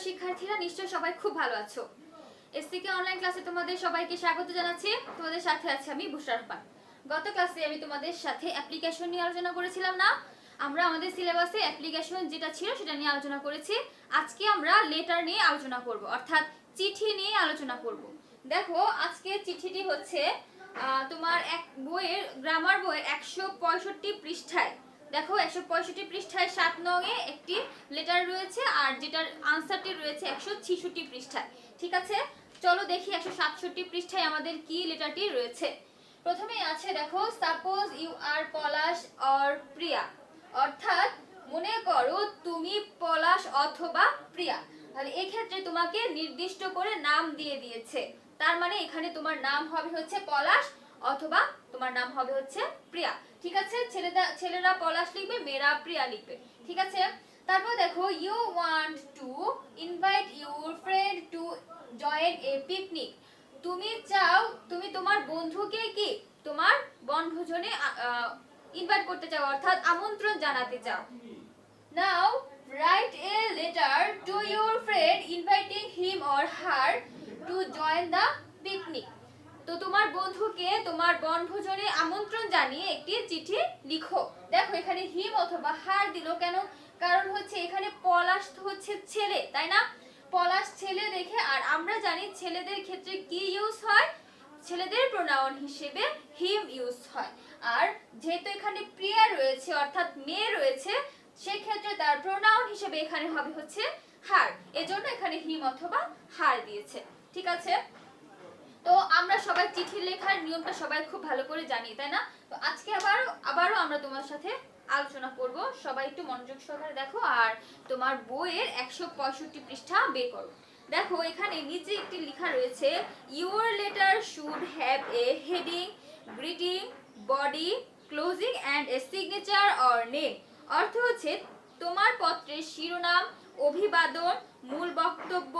শিক্ষার্থীরা নিশ্চয়ই সবাই খুব ভালো আছো। এসসিকে অনলাইন ক্লাসে তোমাদের সবাইকে স্বাগত জানাচ্ছি। তোমাদের সাথে আছি আমি বুশরা রহমান। গত ক্লাসে আমি তোমাদের সাথে অ্যাপ্লিকেশন নিয়ে আলোচনা করেছিলাম না? আমরা আমাদের সিলেবাসে অ্যাপ্লিকেশন যেটা ছিল সেটা নিয়ে আলোচনা করেছি। আজকে আমরা লেটার নিয়ে আলোচনা করব, অর্থাৎ চিঠি নিয়ে আলোচনা করব। দেখো আজকে চিঠিটি হচ্ছে তোমার এক বইয়ের গ্রামার বইয়ের 165 পৃষ্ঠায়। দেখো 165 পৃষ্ঠায় 7 নংয়ে একটি লেটার রয়েছে, আর যেটার আনসারটি রয়েছে 166 পৃষ্ঠায়। ঠিক আছে, চলো দেখি 167 পৃষ্ঠায় আমাদের কি লেটারটি রয়েছে। প্রথমেই আছে দেখো, suppose you are Palash or Priya, অর্থাৎ মনে করো তুমি পলাশ অথবা প্রিয়া। তাহলে এই ক্ষেত্রে তোমাকে নির্দিষ্ট করে নাম দিয়ে দিয়েছে, তার মানে এখানে তোমার নাম হবে হচ্ছে পলাশ অথবা তোমার নাম হবে হচ্ছে প্রিয়া। ঠিক আছে, ছেলেরা পলাশ লিখবে, মেয়েরা প্রিয়া লিখবে। ঠিক আছে, তারপর দেখো, you want to invite your friend to join a picnic. তুমি চাও, তুমি তোমার বন্ধুকে কি তোমার বনভোজনে ইনভাইট করতে চাও, অর্থাৎ আমন্ত্রণ জানাতে চাও। Now write a letter to your friend inviting him or her to join the picnic. তো তোমার বন্ধুকে তোমার বনভোজনে আমন্ত্রণ জানিয়ে একটি চিঠি লিখো। দেখো এখানে হিম অথবা হার দিল কেন? কারণ হচ্ছে এখানে পলাশ তো হচ্ছে ছেলে, তাই না? পলাশ ছেলে দেখে, আর আমরা জানি ছেলেদের ক্ষেত্রে কি ইউজ হয়, ছেলেদের প্রোনাউন হিসেবে হিম ইউজ হয়। আর যেহেতু এখানে প্রিয়া রয়েছে অর্থাৎ মেয়ে রয়েছে, সেক্ষেত্রে তার প্রোনাউন হিসেবে এখানে হবে হচ্ছে হার, এজন্য এখানে হিম অথবা হার দিয়েছে। ঠিক আছে, তো আমরা সবাই চিঠি লেখার নিয়মটা সবাই খুব ভালো করে জানি, তাই না? তো আজকে আবারও আমরা তোমার সাথে আলোচনা করব। সবাই একটু মনোযোগ সহকারে দেখো আর তোমার বইয়ের 165 পৃষ্ঠা বের করো। দেখো এখানে নিচে একটি লেখা রয়েছে, your letter should have a heading, greeting, body, closing and a signature or name. অর্থ হচ্ছে তোমার পত্রের শিরোনাম, অভিবাদন, মূল বক্তব্য,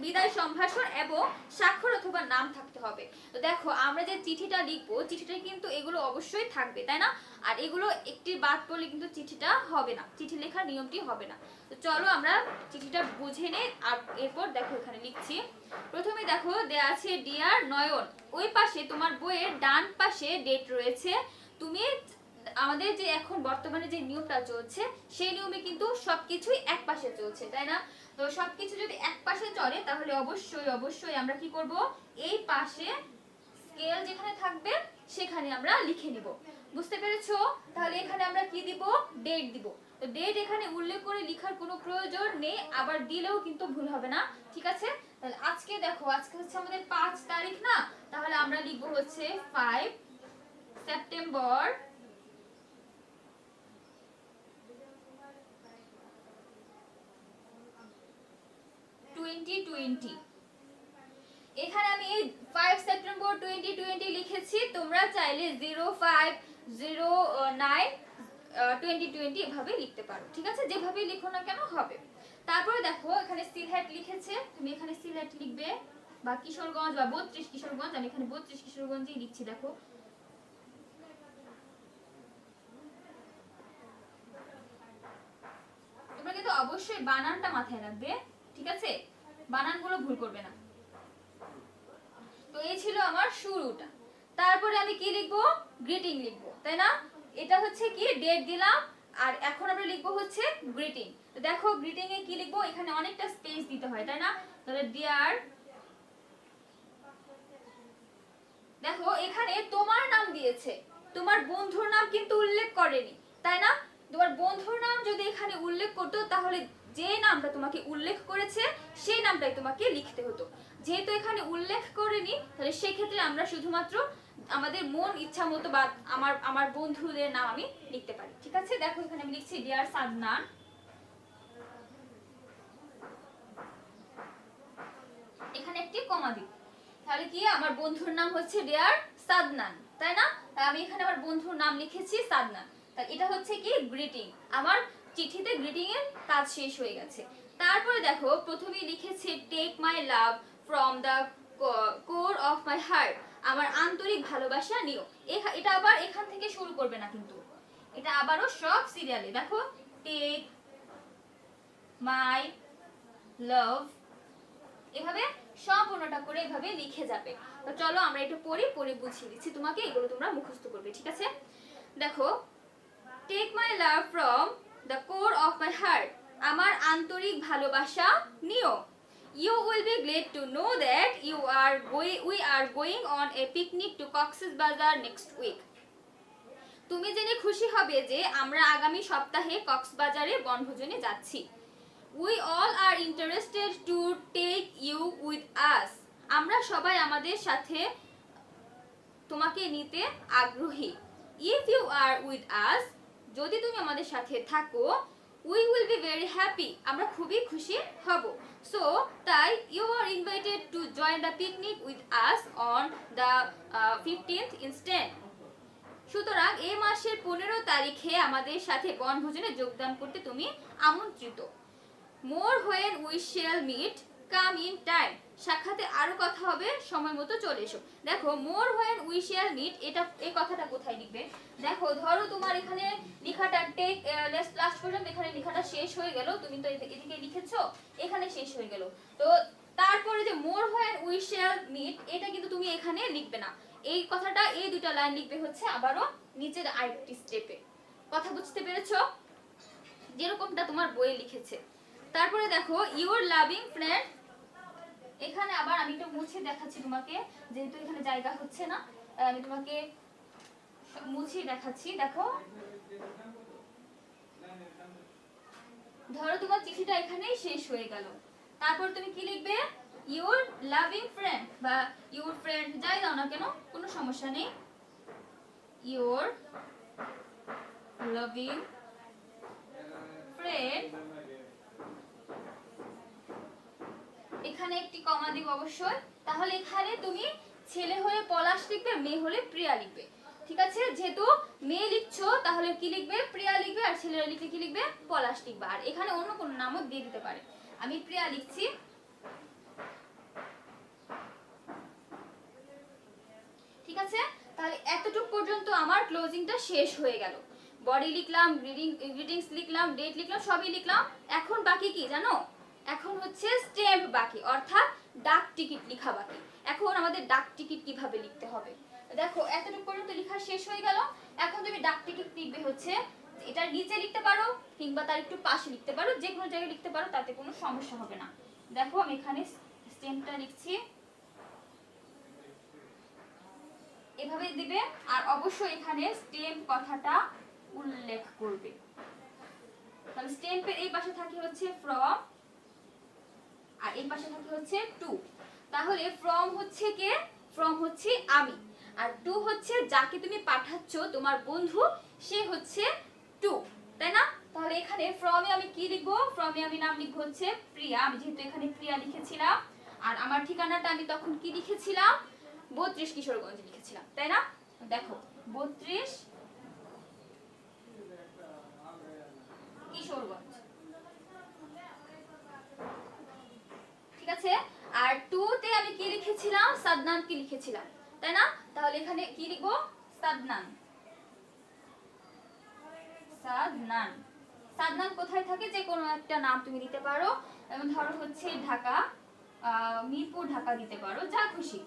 বিদায় সম্ভাষণ এবং স্বাক্ষর অথবা নাম থাকতে হবে। তো দেখো আমরা যে চিঠিটা লিখবো, চিঠিটা কিন্তু এগুলো অবশ্যই থাকবে, তাই না? আর এগুলো একটি বাদ পড়লে কিন্তু চিঠিটা হবে না, চিঠি লেখার নিয়মটি হবে না। তো চলো আমরা চিঠিটা বুঝে নেই। আর এরপর দেখো এখানে লিখছি। প্রথমে দেখো দেয়া আছে ডিয়ার নয়ন, ওই পাশে তোমার বইয়ের ডান পাশে ডেট রয়েছে। তুমি আমাদের যে এখন বর্তমানে যে নিয়মটা চলছে সেই নিয়মে কিন্তু সবকিছুই এক পাশে চলছে, তাই না? তো সবকিছু যদি এক পাশে চলে তাহলে অবশ্যই আমরা কি করব, এই পাশে স্কেল যেখানে থাকবে সেখানে আমরা লিখে নিব। বুঝতে পেরেছো? তাহলে এখানে আমরা কি দিব, ডেট দিব। তো ডেট এখানে উল্লেখ করে লেখার কোনো প্রয়োজন নেই, আবার দিলেও কিন্তু ভুল হবে না। ঠিক আছে, তাহলে আজকে দেখো, আজকে হচ্ছে আমাদের 5 তারিখ না, তাহলে আমরা লিখব হচ্ছে 5 সেপ্টেম্বর 2020। এখানে আমি 5 সেপ্টেম্বর 2020 লিখেছি, তোমরা চাইলে 0509 2020 এভাবে লিখতে পারো। ঠিক আছে, যেভাবে লিখো না কেন হবে। তারপরে দেখো এখানে সিলহেট লিখেছে, তুমি এখানে সিলহেট লিখবে, বা কিশোরগঞ্জ বা 32 কিশোরগঞ্জ, আমি এখানে 32 কিশোরগঞ্জই লিখছি। দেখো তোমরা কিন্তু অবশ্যই বানানটা মাথায় রাখবে, ঠিক আছে? বানানগুলো ভুল করবে না। তো এই ছিল আমার শুরুটা। তারপরে আমি কি লিখবো, গ্রিটিং লিখবো, তাই না? এটা হচ্ছে কি ডেট দিলাম, আর এখন আমরা লিখবো হচ্ছে গ্রিটিং। তো দেখো গ্রিটিং এ কি লিখবো, এখানে অনেকটা স্পেস দিতে হয়, তাই না? তাহলে ডিয়ার, দেখো এখানে তোমার নাম দিয়েছে, তোমার বন্ধুর নাম কিন্তু উল্লেখ করেনি, তাই না? তোমার বন্ধুর নাম যদি এখানে উল্লেখ করতো তাহলে যে নামটা তোমাকে উল্লেখ করেছে সেই নামটাই তোমাকে লিখতে হতো। যেহেতু এখানে উল্লেখ করেনি, তাহলে সেই ক্ষেত্রে আমরা শুধুমাত্র আমাদের মন ইচ্ছা মতো বা আমার বন্ধুদের নাম আমি লিখতে পারি। ঠিক আছে, দেখো এখানে আমি লিখছি ডিয়ার সাদনান, এখানে একটি কমা দিই, তাহলে কি আমার বন্ধুর নাম হচ্ছে ডিয়ার সাদনান, তাই না? আমি এখানে আমার বন্ধুর নাম লিখেছি সাদনান। তাহলে এটা হচ্ছে কি গ্রিটিং, আমার চিঠিতে গ্রিটিং এর কাজ শেষ হয়ে গেছে। তারপরে দেখো প্রথমেই লিখেছে take my love from the core of my heart, আমার আন্তরিক ভালোবাসা নিও। এটা আবার এখান থেকে শুরু করবে না কিন্তু, এটা আবারও সব সিরিয়ালে। দেখো টেক মাই লাভ, এভাবে সম্পূর্ণটা করে এভাবে লিখে যাবে। তো চলো আমরা একটু পড়ে বুঝিয়ে দিচ্ছি তোমাকে, এগুলো তোমরা মুখস্থ করবে, ঠিক আছে? দেখো, take my love from the core of my heart, আমার আন্তরিক ভালোবাসা নিও। You will be glad to know that we are going on a picnic to Cox's Bazar next week. তুমি জেনে খুশি হবে যে আমরা আগামী সপ্তাহে কক্সবাজারে বনভোজনে যাচ্ছি। We all are interested to take you with us. আমরা সবাই আমাদের সাথে তোমাকে নিতে আগ্রহী। If you are with us, যদি তুমি আমাদের সাথে থাকো, we will be very happy, আমরা খুবই খুশি হব। So তাই you are invited to join the picnic with us on the 15th instant. সুতরাং এই মাসের 15 তারিখে আমাদের সাথে বনভোজনে যোগদান করতে তুমি আমন্ত্রিত। More when we shall meet, come in time. সাক্ষাতে আরো কথা হবে, সময় মতো চলে এসো। দেখো, more when we shall meet, এটা এই কথাটা কোথায় লিখবে? দেখো, ধরো তোমার এখানে লেখাটা টেক লাস্ট পর্যন্ত এখানে লেখাটা শেষ হয়ে গেল, তুমি তো এদিকে লিখেছো, এখানে শেষ হয়ে গেল। তো তারপরে যে more when we shall meet, এটা কিন্তু তুমি এখানে লিখবে না। এই কথাটা, এই দুটো লাইন লিখবে হচ্ছে আবারও নিচের আরেকটি স্টেপে। কথা বুঝতে পেরেছো? যেরকমটা তোমার বইয়ে লিখেছে। তারপরে দেখো, ইউর লাভিং ফ্রেন্ড, এখানে আবার আমি একটু মুছে দেখাচ্ছি তোমাকে, যেহেতু এখানে জায়গা হচ্ছে না, আমি তোমাকে মুছে দেখাচ্ছি। দেখো, ধরো তোমার চিঠিটা এখানেই শেষ হয়ে গেল, তারপর তুমি কি লিখবে? ইউর লাভিং ফ্রেন্ড বা ইউর ফ্রেন্ড, যাই দাও না কেন, কোনো সমস্যা নেই। ইউর লাভিং ফ্রেন্ড, এখানে একটি কমা দিব অবশ্যই। তাহলে এখানে তুমি ছেলে হলে পলাশ লিখবে, মেয়ে হলে প্রিয়া লিখবে, ঠিক আছে? যেহেতু মেয়ে লিখছো তাহলে কি লিখবে? প্রিয়া লিখবে, আর ছেলেরা লিখলে কি লিখবে? পলাশ লিখবে। আর এখানে অন্য কোনো নামও দিয়ে দিতে পারে। আমি প্রিয়া লিখছি, ঠিক আছে? তাহলে এতটুকু পর্যন্ত আমার ক্লোজিংটা শেষ হয়ে গেল। বডি লিখলাম, গ্রিটিংস লিখলাম, ডেট লিখলাম, সবই লিখলাম। এখন বাকি কি জানো? এখন হচ্ছে স্ট্যাম্প বাকি, অর্থাৎ ডাক টিকিট লেখা বাকি। এখন আমাদের ডাক টিকিট কিভাবে লিখতে হবে দেখো, এতটুকু পর্যন্ত লেখা শেষ হয়ে গেল। এখন তুমি ডাক টিকিট লিখবে হচ্ছে, এটার নিচে লিখতে পারো কিংবা তার একটু পাশে লিখতে পারো, যে কোনো জায়গায় লিখতে পারো, তাতে কোনো সমস্যা হবে না। দেখো, আমি এখানে স্ট্যাম্পটা লিখছি, এভাবে দিবে। আর অবশ্যই এখানে স্ট্যাম্প কথাটা উল্লেখ করবে। তাহলে স্ট্যাম্পের এই পাশে থাকে হচ্ছে ফ্রম, আর এই পাশে থাকে হচ্ছে টু। তাহলে ফ্রম হচ্ছে কে? ফ্রম হচ্ছে আমি, আর টু হচ্ছে যাকে তুমি পাঠাচ্ছ, তোমার বন্ধু, সে হচ্ছে টু, তাই না? তাহলে এখানে ফ্রমে আমি কি লিখবো? ফ্রমে আমি নাম লিখবো হচ্ছে প্রিয়া। আমি যেহেতু এখানে প্রিয়া লিখেছিলাম, আর আমার ঠিকানাটা আমি তখন কি লিখেছিলাম? 32 কিশোরগঞ্জ লিখেছিলাম, তাই না? দেখো, 32 কিশোরগঞ্জ, ঠিক আছে? আর টু তে আমি কি লিখেছিলাম? সাদনান কি লিখেছিলাম, তাই না? তাহলে এখানে কি লিখবো? সাদনান। সাদনান, সাদনান কোথায় থাকে? যে কোনো একটা নাম তুমি দিতে পারো, যেমন ধরো হচ্ছে ঢাকা, মিরপুর ঢাকা দিতে পারো, যা খুশি।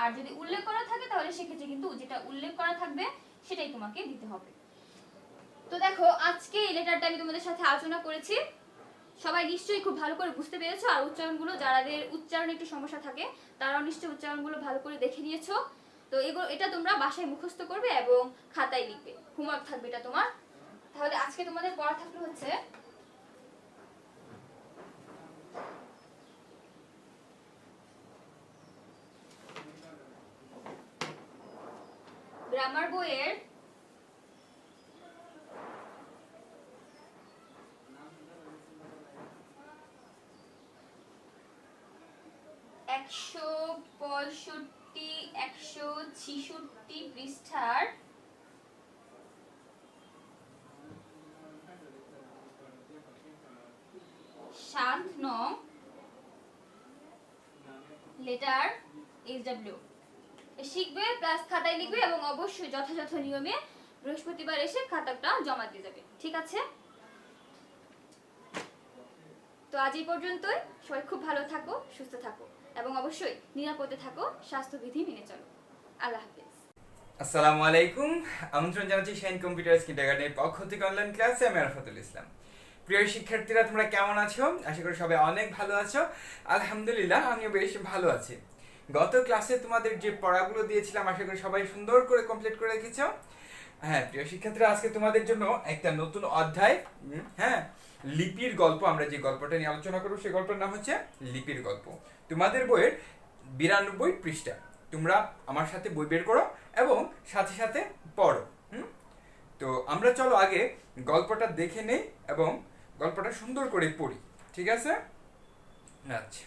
আর যদি উল্লেখ করা থাকে তাহলে সেক্ষেত্রে কিন্তু যেটা উল্লেখ করা থাকবে সেটাই তোমাকে দিতে হবে। তো দেখো, আজকে এই লেটারটা আমি তোমাদের সাথে আলোচনা করেছি, সবাই নিশ্চয়ই খুব ভালো করে বুঝতে পেরেছো। আর উচ্চারণগুলো, যাদের উচ্চারণে একটু সমস্যা থাকে তারাও নিশ্চয়ই উচ্চারণগুলো ভালো করে দেখে নিয়েছো। তো এটা তোমরা বাসায় মুখস্থ করবে এবং খাতায় লিখবে, হোমওয়ার্ক থাকবে এটা তোমার। তাহলে আজকে তোমাদের পড়া থাকলো হচ্ছে গ্রামার বইয়ের 165-166 পৃষ্ঠার 7 নং লেটার SW শিখবে, প্লাস খাতায় লিখবে এবং অবশ্যই যথাযথ নিয়মে বৃহস্পতিবার এসে খাতাটা জমা দিয়ে যাবে, ঠিক আছে? তো আজ এই পর্যন্তই। সবাই খুব ভালো থাকো, সুস্থ থাকো এবং অবশ্যই নিরাপদে থাকো, স্বাস্থ্যবিধি মেনে চলো। আল্লাহ হাফেজ। আসসালামু আলাইকুম। আমন্ত্রণ জানাচ্ছি শাইন কম্পিউটার্স কিন্ডারগার্টেনের পক্ষ থেকে অনলাইন ক্লাসে। আমি আরাফাতুল ইসলাম। প্রিয় শিক্ষার্থীরা, তোমরা কেমন আছো? আশা করি সবাই অনেক ভালো আছো। আলহামদুলিল্লাহ, আমিও বেশ ভালো আছি। গত ক্লাসে তোমাদের যে পড়াগুলো দিয়েছিলাম আশা করি সবাই সুন্দর করে কমপ্লিট করে রেখেছো। হ্যাঁ প্রিয় শিক্ষার্থীরা, আজকে তোমাদের জন্য একটা নতুন অধ্যায়, লিপির গল্প। আমরা যে গল্পটা নিয়ে আলোচনা করবো সেই গল্পের নাম হচ্ছে লিপির গল্প। তোমাদের বইয়ের 92 পৃষ্ঠা। তোমরা আমার সাথে বই বের করো এবং সাথে সাথে পড়ো। তো আমরা চলো আগে গল্পটা দেখে নেই এবং গল্পটা সুন্দর করে পড়ি, ঠিক আছে? আচ্ছা,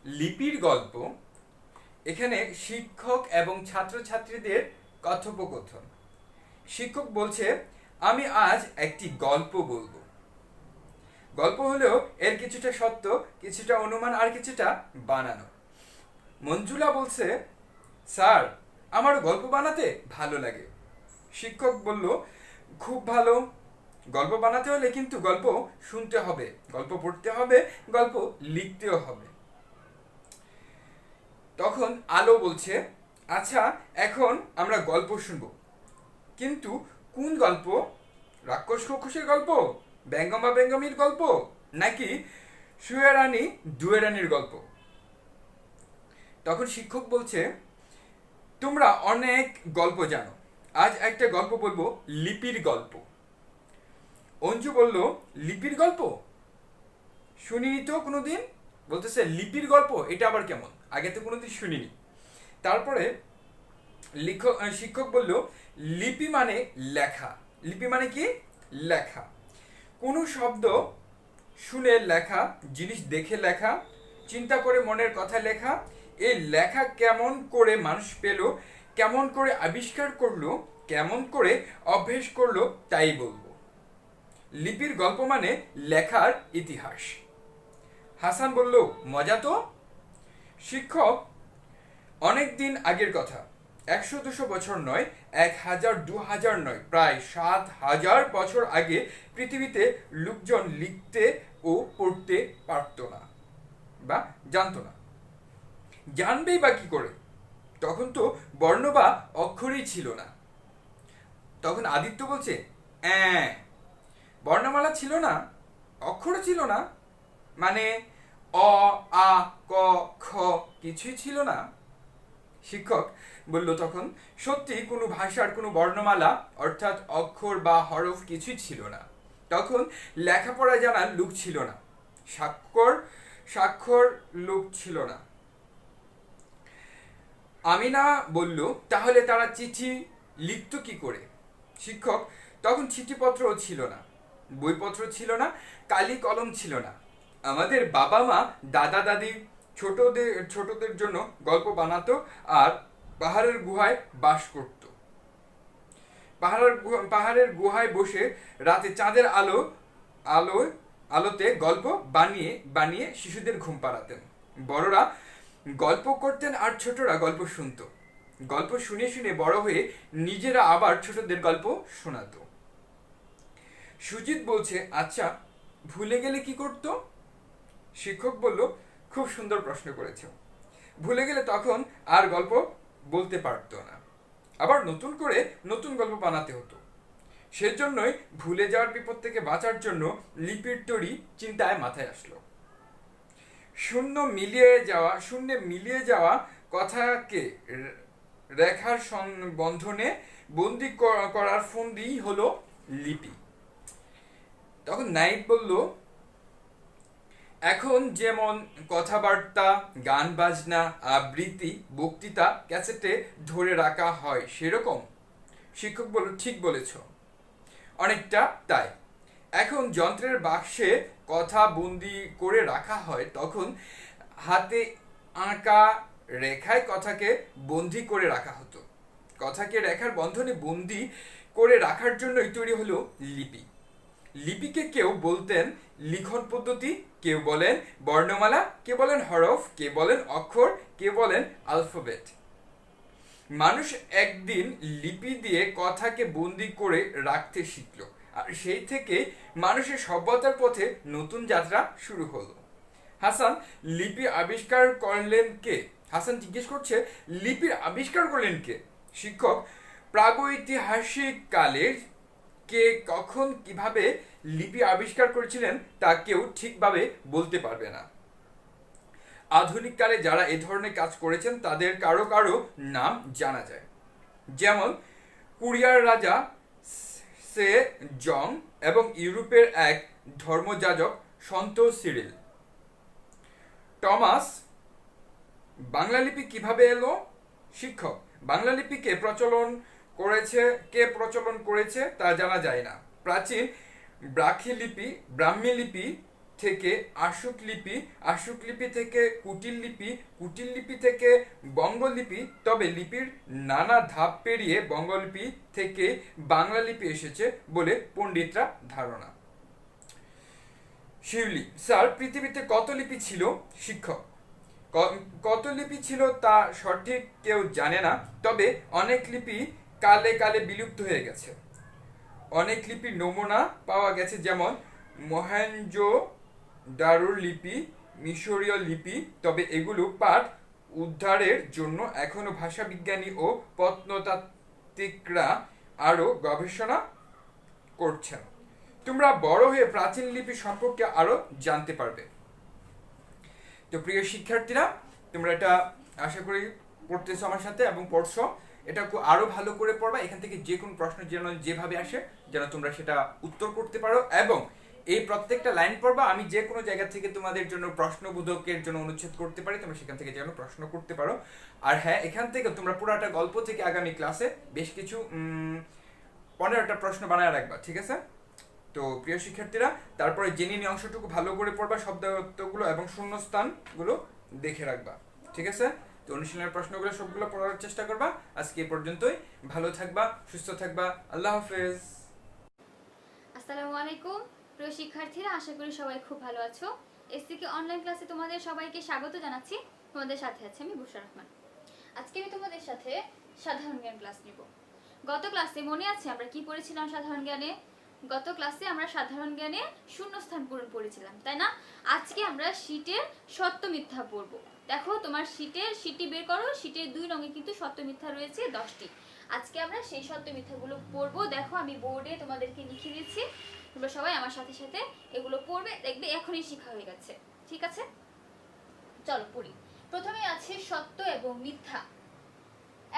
লিপির গল্প। এখানে শিক্ষক এবং ছাত্রছাত্রীদের কথোপকথন। শিক্ষক বলছে, আমি আজ একটি গল্প বলবো। গল্প হলেও এর কিছুটা সত্য, কিছুটা অনুমান আর কিছুটা বানানো। মঞ্জুলা বলছে, স্যার, আমার গল্প বানাতে ভালো লাগে। শিক্ষক বলল, খুব ভালো। গল্প বানাতে হলে কিন্তু গল্প শুনতে হবে, গল্প পড়তে হবে, গল্প লিখতেও হবে। তখন আলো বলছে, আচ্ছা, এখন আমরা গল্প শুনবো, কিন্তু কোন গল্প? রাক্ষস খোকসের গল্প, ব্যঙ্গমা ব্যঙ্গমীর গল্প, নাকি শুয়ে রানী দুয়ে রানীর গল্প? তখন শিক্ষক বলছে, তোমরা অনেক গল্প জানো, আজ একটা গল্প বলবো, লিপির গল্প। অঞ্জু বলল, লিপির গল্প? শুনিনি তো কোনোদিন। বলতেছে, লিপির গল্প? এটা আবার কেমন? আগে তো কোনোদিন শুনিনি। তারপরে শিক্ষক বলল, লিপি মানে লেখা। লিপি মানে কি? লেখা। কোনো শব্দ শুনে লেখা, জিনিস দেখে লেখা, চিন্তা করে মনের কথা লেখা। এই লেখা কেমন করে মানুষ পেল, কেমন করে আবিষ্কার করলো, কেমন করে অভ্যেস করলো, তাই বলবো। লিপির গল্প মানে লেখার ইতিহাস। হাসান বলল, মজা তো। শিক্ষক, অনেক দিন আগের কথা, 100-200 বছর নয়, 1000-2000 নয়, প্রায় 7000 বছর আগে পৃথিবীতে লোকজন লিখতে ও পড়তে পারত না বা জানতো না। জানবেই বা কি করে? তখন তো বর্ণ বা অক্ষরই ছিল না। তখন আদিত্য বলছে, বর্ণমালা ছিল না, অক্ষর ছিল না, মানে অ, আ, ক, খ কিছুই ছিল না। শিক্ষক বলল তখন, সত্যি কোনো ভাষার কোনো বর্ণমালা অর্থাৎ অক্ষর বা হরফ কিছুই ছিল না। তখন লেখাপড়া জানার লোক ছিল না, স্বাক্ষর লোক ছিল না। আমিনা বলল, তাহলে তারা চিঠি লিখত কি করে? শিক্ষক, তখন চিঠিপত্রও ছিল না, বইপত্র ছিল না, কালি কলম ছিল না। আমাদের বাবা মা, দাদা দাদি ছোটদের জন্য গল্প বানাতো আর পাহাড়ের গুহায় বাস করত। পাহাড়ের গুহায় বসে রাতে চাঁদের আলোতে গল্প বানিয়ে বানিয়ে শিশুদের ঘুম পাড়াতেন। বড়রা গল্প করতেন আর ছোটরা গল্প শুনতো। গল্প শুনে শুনে বড় হয়ে নিজেরা আবার ছোটদের গল্প শোনাতো। সুজিত বলছে, আচ্ছা, ভুলে গেলে কি করতো? শিক্ষক বলল, খুব সুন্দর প্রশ্ন করেছ। ভুলে গেলে তখন আর গল্প বলতে পারতো না, আবার নতুন করে নতুন গল্প বানাতে হতো। সেজন্যই ভুলে যাওয়ার বিপদ থেকে বাঁচার জন্য লিপির তৈরি চিন্তায় মাথায় আসলো। শূন্যে মিলিয়ে যাওয়া কথাকে রেখার বন্ধনে বন্দি করার ফন্দি হলো লিপি। তখন নাইট বলল, এখন যেমন কথাবার্তা, গান বাজনা, আবৃত্তি, বক্তৃতা ক্যাসেটে ধরে রাখা হয় সেরকম? শিক্ষক বলল, ঠিক বলেছ, অনেকটা তাই। এখন যন্ত্রের বাক্সে কথা বন্দি করে রাখা হয়, তখন হাতে আঁকা রেখায় কথাকে বন্দি করে রাখা হতো। কথাকে রেখার বন্ধনে বন্দি করে রাখার জন্যই তৈরি হলো লিপি। লিপিকে কেউ বলতেন লিখন পদ্ধতি, কেউ বলেন বর্ণমালা, কে বলেন হরফ, কে বলেন অক্ষর, কে বলেন অ্যালফাবেট। মানুষ একদিন লিপি দিয়ে কথাকে বন্দি করে রাখতে শিখলো আর সেই থেকে মানুষের সভ্যতার পথে নতুন যাত্রা শুরু হলো। হাসান, লিপি আবিষ্কার করলেন কে? হাসান জিজ্ঞেস করছে লিপির আবিষ্কার করলেন কে? শিক্ষক, প্রাগৈতিহাসিক কালের কে কখন কিভাবে লিপি আবিষ্কার করেছিলেন তা কেউ ঠিকভাবে বলতে পারবে না। আধুনিক কালে যারা এ ধরনের কাজ করেছেন তাদের কারো কারো নাম জানা যায়, যেমন কুরিয়ার রাজা সে জং এবং ইউরোপের এক ধর্মযাজক সন্ত সিরিল। টমাস, বাংলা লিপি কিভাবে এলো? শিক্ষক, বাংলা লিপি কে প্রচলন করেছে তা জানা যায় না। প্রাচীন ব্রাহ্মী লিপি থেকে আশুক লিপি থেকে কুটিল লিপি থেকে বঙ্গলিপি, তবে লিপির নানা ধাপ পেরিয়ে বঙ্গলিপি থেকে বাংলা লিপি এসেছে বলে পণ্ডিতরা ধারণা। শিউলি, স্যার পৃথিবীতে কত লিপি ছিল? শিক্ষক, কত লিপি ছিল তা সঠিক কেউ জানে না, তবে অনেক লিপি কালে কালে বিলুপ্ত হয়ে গেছে। অনেক লিপির নমুনা পাওয়া গেছে, যেমন মহেঞ্জোদারোর লিপি, মিশরীয় লিপি, তবে এগুলো পাঠ উদ্ধারের জন্য এখনো ভাষাবিজ্ঞানী ও প্রত্নতাত্ত্বিকরা আরো গবেষণা করছেন। তোমরা বড় হয়ে প্রাচীন লিপি সম্পর্কে আরো জানতে পারবে। তো প্রিয় শিক্ষার্থীরা, তোমরা এটা আশা করি পড়তেছো আমার সাথে এবং পড়ছো। এটা আরো ভালো করে পড়বা। এখান থেকে যে কোনো প্রশ্ন যেভাবে আসে যেন তোমরা সেটা উত্তর করতে পারো, এবং এই প্রত্যেকটা লাইন পড়বা। আমি যে কোনো জায়গা থেকে তোমাদের জন্য প্রশ্নবোধকের জন্য অনুচ্ছেদ করতে পারি, তোমরা সেখান থেকে যেন প্রশ্ন করতে পারো। আর হ্যাঁ, এখান থেকে তোমরা পুরাটা গল্প থেকে আগামী ক্লাসে বেশ কিছু 15টা প্রশ্ন বানায় রাখবা, ঠিক আছে? তো প্রিয় শিক্ষার্থীরা, তারপরে জেনে নিয়ে অংশটুকু ভালো করে পড়বা, শব্দার্থগুলো এবং শূন্যস্থানগুলো দেখে রাখবা, ঠিক আছে? তো অনুশীলনের প্রশ্নগুলো সবগুলো পড়ার চেষ্টা করবা। আজকে এই পর্যন্তই। ভালো থাকবা, সুস্থ থাকবা। আল্লাহ হাফেজ। আসসালামু আলাইকুম প্রিয় শিক্ষার্থীরা, আশা করি সবাই খুব ভালো আছো। এসসিকে অনলাইন ক্লাসে তোমাদের সবাইকে স্বাগত জানাচ্ছি। তোমাদের সাথে আছে আমি বুশরা রহমান। আজকে আমি তোমাদের সাথে সাধারণ জ্ঞান ক্লাস নিব। গত ক্লাসে মনে আছে আমরা কি পড়েছিলাম সাধারণ জ্ঞানে? গত ক্লাসে আমরা সাধারণ জ্ঞানে শূন্যস্থান পূরণ পড়েছিলাম, তাই না? আজকে আমরা শীটের সত্য মিথ্যা পড়ব। দেখো তোমার শীটটি বের করো। শীটের 2 রঙে কিন্তু সত্য মিথ্যা রয়েছে 10টি। আজকে আমরা সেই সত্য মিথ্যাগুলো পড়ব। দেখো আমি বোর্ডে তোমাদেরকে লিখে দিচ্ছি, তোমরা সবাই আমার সাথে সাথে এগুলো পড়বে, দেখবে এখনই শেখা হয়ে গেছে, ঠিক আছে? চলো পড়ি। প্রথমে আছে সত্য এবং মিথ্যা।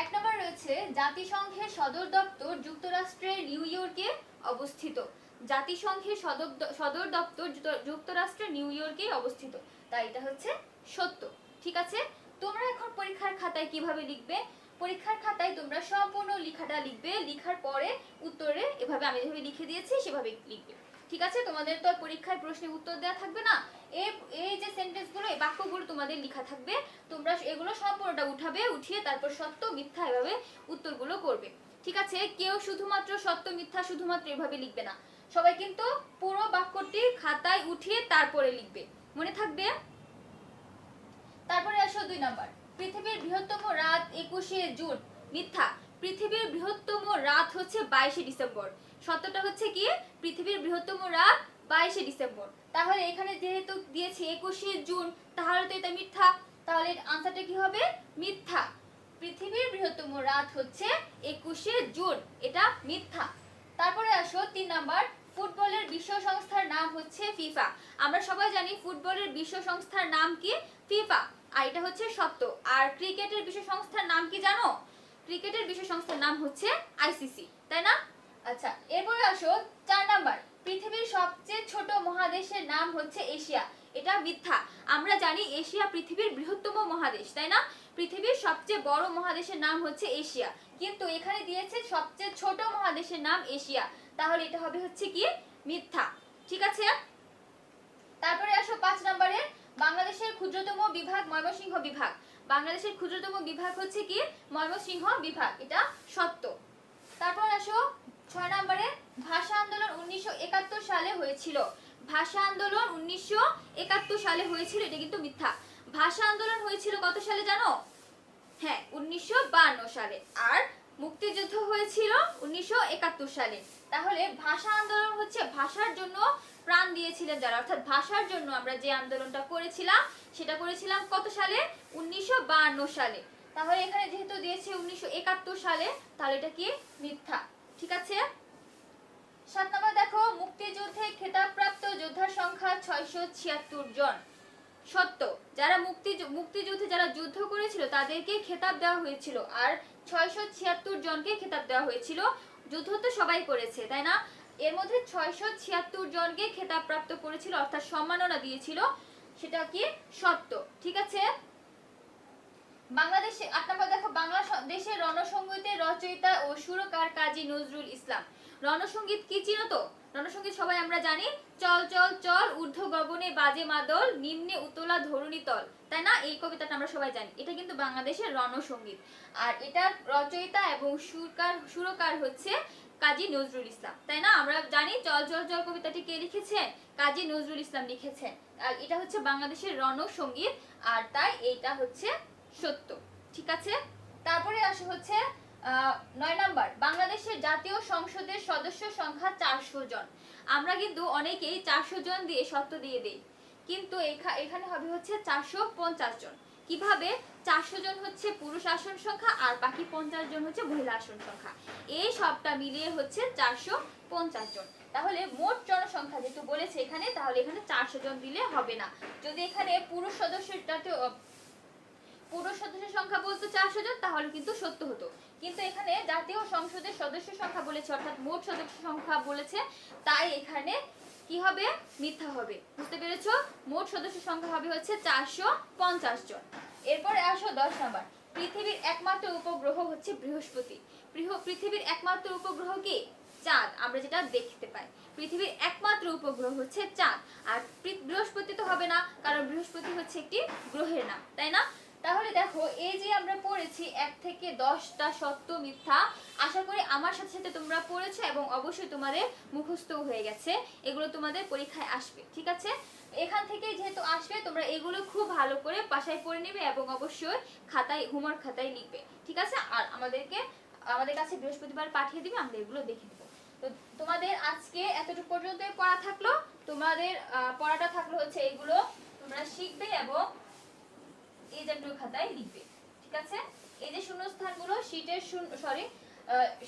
1 নম্বর রয়েছে জাতিসংঘের সদর দপ্তর যুক্তরাষ্ট্রের নিউ ইয়র্কে অবস্থিত। জাতিসংঘের সদর দপ্তর যুক্তরাষ্ট্রের নিউ ইয়র্কে অবস্থিত, তাই এটা হচ্ছে সত্য, ঠিক আছে? তোমরা এখন পরীক্ষার খাতায় কিভাবে লিখবে? পরীক্ষার খাতায় তোমরা সম্পূর্ণ লেখাটা লিখবে, লেখার পরে উত্তরে এভাবে আমি যেভাবে লিখে দিয়েছি সেভাবে লিখবে, ঠিক আছে? তোমাদের তো পরীক্ষায় প্রশ্নে উত্তর দেওয়া থাকবে না, এই যে সেন্টেন্সগুলো, এই বাক্যগুলো তোমাদের লেখা থাকবে। তোমরা এগুলো সম্পূর্ণটা উঠাবে, উঠিয়ে তারপর সত্য মিথ্যা এভাবে উত্তরগুলো করবে, ঠিক আছে? কেউ শুধুমাত্র সত্য মিথ্যা শুধুমাত্র এভাবে লিখবে না, সবাই কিন্তু পুরো বাক্যটি খাতায় উঠিয়ে তারপরে লিখবে, মনে থাকবে? তারপরে আসো 2 নাম্বার। পৃথিবীর বৃহত্তম রাত 21শে জুন। মিথ্যা। পৃথিবীর বৃহত্তম রাত হচ্ছে 22শে ডিসেম্বর। সত্যটা হচ্ছে কি? পৃথিবীর বৃহত্তম রাত 22শে ডিসেম্বর। তাহলে এখানে যেহেতু দিয়েছে 21শে জুন, তাহলে তো এটা মিথ্যা। তাহলে আনসারটা কি হবে? মিথ্যা। পৃথিবীর বৃহত্তম রাত হচ্ছে 21শে জুন, এটা মিথ্যা। তারপরে আসো 3 নাম্বার। ফুটবলের বিশ্ব সংস্থার নাম হচ্ছে ফিফা। আমরা সবাই জানি ফুটবলের বিশ্ব সংস্থার নাম কি? ফিফা, আর এটা হচ্ছে সত্য। আর ক্রিকেটের বিশ্ব সংস্থার নাম কি জানো? ক্রিকেটের বিশ্ব সংস্থার নাম হচ্ছে আইসিসি, তাই না? আচ্ছা, এরপরে আসো 4 নাম্বার। পৃথিবীর সবচেয়ে ছোট মহাদেশের নাম হচ্ছে এশিয়া, এটা মিথ্যা। আমরা জানি এশিয়া পৃথিবীর বৃহত্তম মহাদেশ, তাই না? পৃথিবীর সবচেয়ে বড় মহাদেশের নাম হচ্ছে এশিয়া, কিন্তু এখানে দিয়েছে সবচেয়ে ছোট মহাদেশের নাম এশিয়া, তাহলে এটা হবে হচ্ছে কি? মিথ্যা, ঠিক আছে? তারপরে আসো 5 নম্বরে। বাংলাদেশের ক্ষুদ্রতম বিভাগ ময়মনসিংহ বিভাগ। বাংলাদেশের ক্ষুদ্রতম বিভাগ হচ্ছে কি? ময়মনসিংহ বিভাগ, এটা সত্য। তারপর আসো 6 নম্বরে। ভাষা আন্দোলন 1971 সালে হয়েছিল। ভাষা আন্দোলন 1971 সালে হয়েছিল, এটা কিন্তু মিথ্যা। ভাষা আন্দোলন হয়েছিল কত সালে জানো? হ্যাঁ, 1952 সালে। আর মুক্তিযুদ্ধ হয়েছিল 1971 সালে। তাহলে ভাষা আন্দোলন হচ্ছে ভাষার জন্য প্রাণ দিয়েছিলেন যারা, অর্থাৎ ভাষার জন্য আমরা যে আন্দোলনটা করেছিলাম সেটা করেছিলাম কত সালে? 1952 সালে। তাহলে এখানে যেহেতু দিয়েছে 1971 সালে, তাহলে এটা কি? মিথ্যা। ঠিক আছে। 7 নম্বর দেখো, মুক্তিযুদ্ধে খেতাবপ্রাপ্ত যোদ্ধার সংখ্যা 676 জন। সত্য। যারা মুক্তিযুদ্ধে যারা যুদ্ধ করেছিল তাদেরকে খেতাব দেওয়া হয়েছিল, আর 676 জনকে খেতাব দেওয়া হয়েছিল। যুদ্ধ তো সবাই করেছে, তাই না? এর মধ্যে 676 জনকে খেতাব প্রাপ্ত করেছিল, অর্থাৎ সম্মাননা দিয়েছিল। সেটা কি? সত্য। ঠিক আছে। বাংলাদেশে 8 নম্বর দেখো, বাংলাদেশের রণসঙ্গীতের রচয়িতা ও সুরকার কাজী নজরুল ইসলাম। রণসঙ্গীত কি চিনো তো? রণসঙ্গীত সবাই আমরা জানি, চল চল চল ঊর্ধ্ব গগনে বাজে মাদল, নিম্নে উতলা ধরণী তল, তাই না? এই কবিতাটা আমরা সবাই জানি। এটা কিন্তু বাংলাদেশের রণসঙ্গীত, আর এটার রচয়িতা এবং সুরকার হচ্ছে কাজী নজরুল ইসলাম, তাই না? আমরা জানি চল চল চল কবিতাটি কে লিখেছেন? কাজী নজরুল ইসলাম লিখেছেন। আর এটা হচ্ছে বাংলাদেশের রণসঙ্গীত, আর তাই এটা হচ্ছে সত্য। ঠিক আছে। তারপরে আসে হচ্ছে 9 নাম্বার, বাংলাদেশের জাতীয় সংসদের সদস্য সংখ্যা 400 জন। আমরা কিন্তু অনেকেই 400 জন দিয়ে সত্য দিয়ে দেই, কিন্তু এখানে হবে হচ্ছে 450 জন। কিভাবে? 400 জন হচ্ছে পুরুষ আসন সংখ্যা, আর বাকি 50 জন হচ্ছে মহিলা আসন সংখ্যা। এই সবটা মিলিয়ে হচ্ছে 450 জন। তাহলে মোট জনসংখ্যা যেহেতু বলেছে এখানে, তাহলে এখানে 400 জন দিলে হবে না। যদি এখানে পুরুষ সদস্যের সংখ্যা বলতো 400 জন, তাহলে কিন্তু সত্য হতো। কিন্তু এখানে জাতীয় সংসদের সদস্য সংখ্যা বলেছে, অর্থাৎ মোট সদস্য সংখ্যা বলেছে, তাই এখানে কি হবে? মিথ্যা হবে। বুঝতে পেরেছো? মোট সদস্য সংখ্যা হবে হচ্ছে 450 জন। এরপরে আসো 10 নাম্বার, পৃথিবীর একমাত্র উপগ্রহ হচ্ছে বৃহস্পতি। পৃথিবীর একমাত্র উপগ্রহ কি? চাঁদ। আমরা যেটা দেখতে পাই, পৃথিবীর একমাত্র উপগ্রহ হচ্ছে চাঁদ। আর বৃহস্পতি তো হবে না, কারণ বৃহস্পতি হচ্ছে একটি গ্রহের নাম, তাই না? তাহলে দেখো, এই যে আমরা পড়েছি 1 থেকে 10টা সত্য মিথ্যা, আশা করি আমার সাথে সাথে তোমরা পড়েছো এবং অবশ্যই তোমাদের মুখস্থ হয়ে গেছে। এগুলো তোমাদের পরীক্ষায় আসবে। ঠিক আছে। এখান থেকে যেহেতু আসবে, তোমরা এগুলো খুব ভালো করে বাসায় পড়ে নেবে এবং অবশ্যই হোমওয়ার্ক খাতায় লিখবে। ঠিক আছে। আর আমাদের কাছে বৃহস্পতিবার পাঠিয়ে দিবে, আমরা এগুলো দেখে নেব। তো তোমাদের আজকে এতটুকু পর্যন্তই পড়া থাকলো। তোমাদের পড়াটা থাকলো হচ্ছে এগুলো তোমরা শিখবে এবং এই জাতীয় খাতায় লিখবে। ঠিক আছে। এই যে শূন্যস্থানগুলো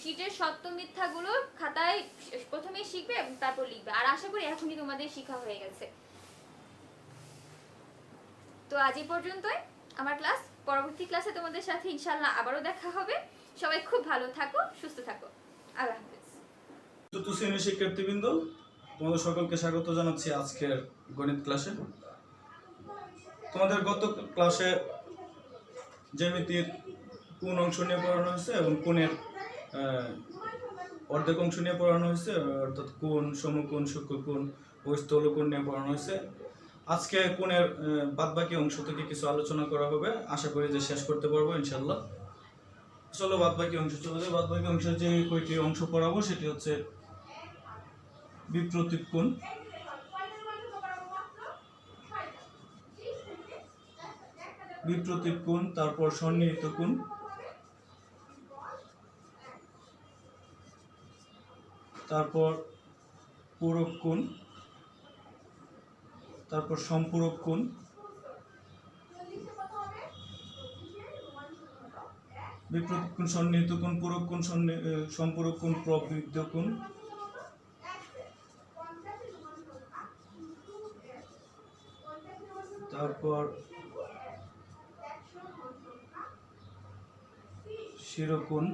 শীটের সত্য মিথ্যাগুলো খাতায় প্রথমে শিখবে এবং তারপর লিখবে। আর আশা করি এখনই তোমাদের শেখা হয়ে গেছে। তো আজ এই পর্যন্তই আমার ক্লাস। পরবর্তী ক্লাসে তোমাদের সাথে ইনশাআল্লাহ আবারও দেখা হবে। সবাই খুব ভালো থাকো, সুস্থ থাকো। আল্লাহ হাফেজ। চতুর্থ শ্রেণীর শিক্ষার্থীবৃন্দ, তোমাদের সকলকে স্বাগত জানাচ্ছি আজকের গণিত ক্লাসে। তোমাদের গত ক্লাসে জ্যামিতির কোন অংশ নিয়ে পড়ানো হয়েছে এবং কোণের অর্ধেক অংশ নিয়ে পড়ানো হয়েছে, অর্থাৎ কোণ, সমকোণ, সূক্ষ্মকোণ ও স্থলকোণ নিয়ে পড়ানো হয়েছে। আজকে কোণের বাদবাকি অংশ থেকে কিছু আলোচনা করা হবে, আশা করি যে শেষ করতে পারবো ইনশাল্লাহ। চলো বাদবাকি অংশ চলে যায়। বাদবাকি অংশের যে কয়টি অংশ পড়াবো সেটি হচ্ছে বিপ্রতীপ কোণ, তারপর সন্নিহিত কোণ, তারপর পূরক কোণ, তারপর সম্পূরক কোণ, বিপ্রতীপ কোণ, সন্নিহিত কোণ, পূরক কোণ, সম্পূরক কোণ, প্রবৃদ্ধ কোণ, তারপর শিরোকোণ।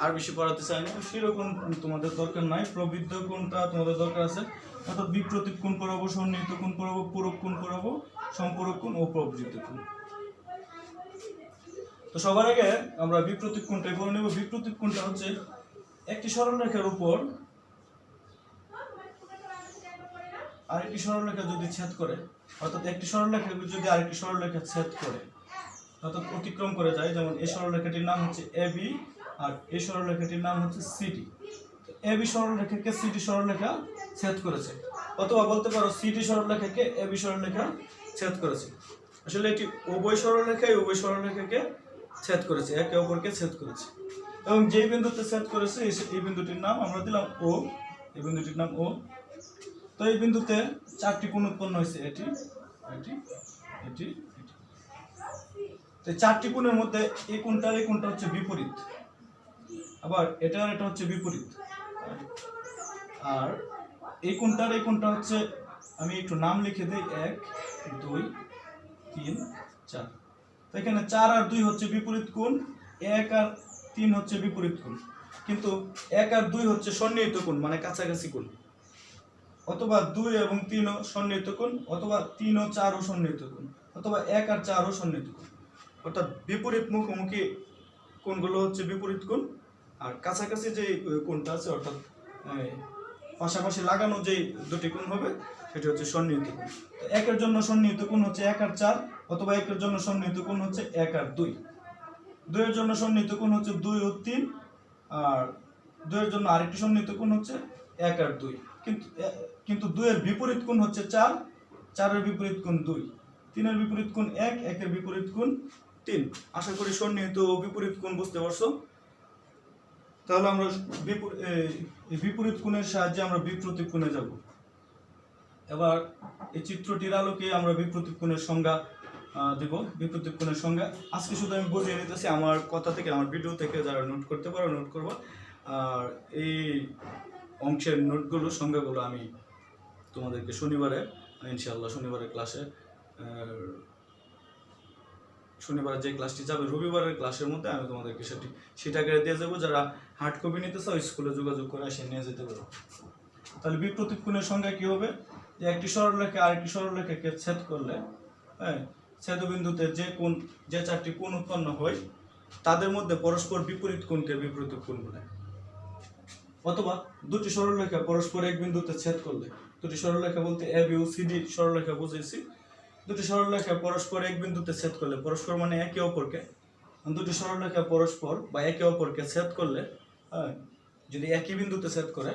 আর বেশি পড়াতে চাই না, শিরোকোণ তোমাদের দরকার নাই, প্রবৃদ্ধ কোণটা তোমাদের দরকার আছে। অর্থাৎ বিপ্রতীপ কোণ পড়াবো, সন্নিহিত কোণ পড়াবো, পূরক কোণ পড়াবো, সম্পূরক কোণ ও প্রবৃদ্ধ কোণ। তো সবার আগে আমরা বিপ্রতীপ কোণটাই পড়ে নেব। বিপ্রতীপ কোণটা হচ্ছে একটি সরলরেখার উপর আরেকটি সরলরেখা যদি ছেদ করে, অর্থাৎ একটি সরলরেখা যদি আরেকটি সরলরেখা ছেদ করে, অর্থাৎ অতিক্রম করে যায়, যেমন এই সরলরেখাটির নাম হচ্ছে এবি আর এই সরলরেখাটির নাম হচ্ছে সিডি। এবি সরলরেখাকে সিডি সরলরেখা ছেদ করেছে, অথবা বলতে পারো সিডি সরলরেখাকে এবি সরলরেখা ছেদ করেছে। আসলে এটি উভয় সরলরেখাকে ছেদ করেছে, একে অপরকে ছেদ করেছে। এবং যেই বিন্দুতে ছেদ করেছে এই বিন্দুটির নাম আমরা দিলাম ও, এই বিন্দুটির নাম ও। তো এই বিন্দুতে চারটি কোণ উৎপন্ন হয়েছে, এটি এটি এটি এটি। তো চারটি কোণের মধ্যে এই কোণটা হচ্ছে বিপরীত, আবার এটা হচ্ছে বিপরীত, আর এই কোণটা হচ্ছে, আমি একটু নাম লিখে দিই, 1 2 3 4। তো এখানে 4 আর 2 হচ্ছে বিপরীত কোণ, 1 আর 3 হচ্ছে বিপরীত কোণ, কিন্তু 1 আর 2 হচ্ছে সন্নিহিত কোণ, মানে কাছাকাছি কোণ। অথবা 2 এবং 3 ও সন্নিহিত কোণ, অথবা 3 ও 4 ও সন্নিহিত কোণ, অথবা 1 আর 4 ও সন্নিহিত কোণ। অর্থাৎ বিপরীত মুখোমুখি কোণগুলো হচ্ছে বিপরীত কোণ, আর কাছাকাছি যে কোণটা আছে, অর্থাৎ পাশাপাশি লাগানো যে দুটি কোণ হবে সেটি হচ্ছে সন্নিহিত কোণ। তো 1 এর জন্য সন্নিহিত কোণ হচ্ছে 1 আর 4, অথবা 1 এর জন্য সন্নিহিত কোণ হচ্ছে 1 আর 2। 2 এর জন্য সন্নিহিত কোণ হচ্ছে 2 ও 3, আর 2 এর জন্য আরেকটি সন্নিহিত কোণ হচ্ছে 1 আর 2। কিন্তু 2 এর বিপরীত কোণ হচ্ছে 4, 4 এর বিপরীত কোণ 2, 3 এর বিপরীত কোণ 1, 1 এর বিপরীত কোণ 3। আশা করি সন্নিহিত ও বিপরীত কোণ বুঝতে পারছো। তাহলে আমরা বিপরীত কোণের সাহায্যে আমরা বিপ্রতীক কোণে যাব। এবার এই চিত্রটির আলোকে আমরা বিপ্রতীক কোণের সংজ্ঞা দেব। বিপ্রতীক কোণের সংজ্ঞা আজকে শুধু আমি বুঝিয়ে নিতেছি, আমার কথা থেকে, আমার ভিডিও থেকে যারা নোট করতে পারো নোট করবা। আর এই অংশের নোটগুলো, সংজ্ঞাগুলো আমি তোমাদেরকে শনিবারে ইনশাআল্লাহ, শনিবার যে ক্লাসটি যাবে, রবিবারের ক্লাসের মধ্যে আমি তোমাদেরকে সেটা আকারে দিয়ে যাবো। যারা হার্ড কপি নিতে চাও স্কুলে যোগাযোগ করে এসে নিয়ে যেতে পারো। তাহলে বিপ্রতীক কোণের সংজ্ঞা কি হবে? যে একটি সরলরেখা আরেকটি সরলরেখাকে ছেদ করলে, হ্যাঁ, ছেদবিন্দুতে যে চারটি কোণ উৎপন্ন হয় তাদের মধ্যে পরস্পর বিপরীত কোণকে বিপ্রতীক কোণ বলে। অথবা দুটি সরলরেখা পরস্পর এক বিন্দুতে ছেদ করলে, দুটি সরলরেখা বলতে A B O C D সরলরেখা বুঝেছি, দুটি সরলরেখা পরস্পর এক বিন্দুতে ছেদ করলে, পরস্পর মানে একে অপরকে, দুটি সরলরেখা পরস্পর বা একে অপরকে ছেদ করলে, যদি একই বিন্দুতে ছেদ করে,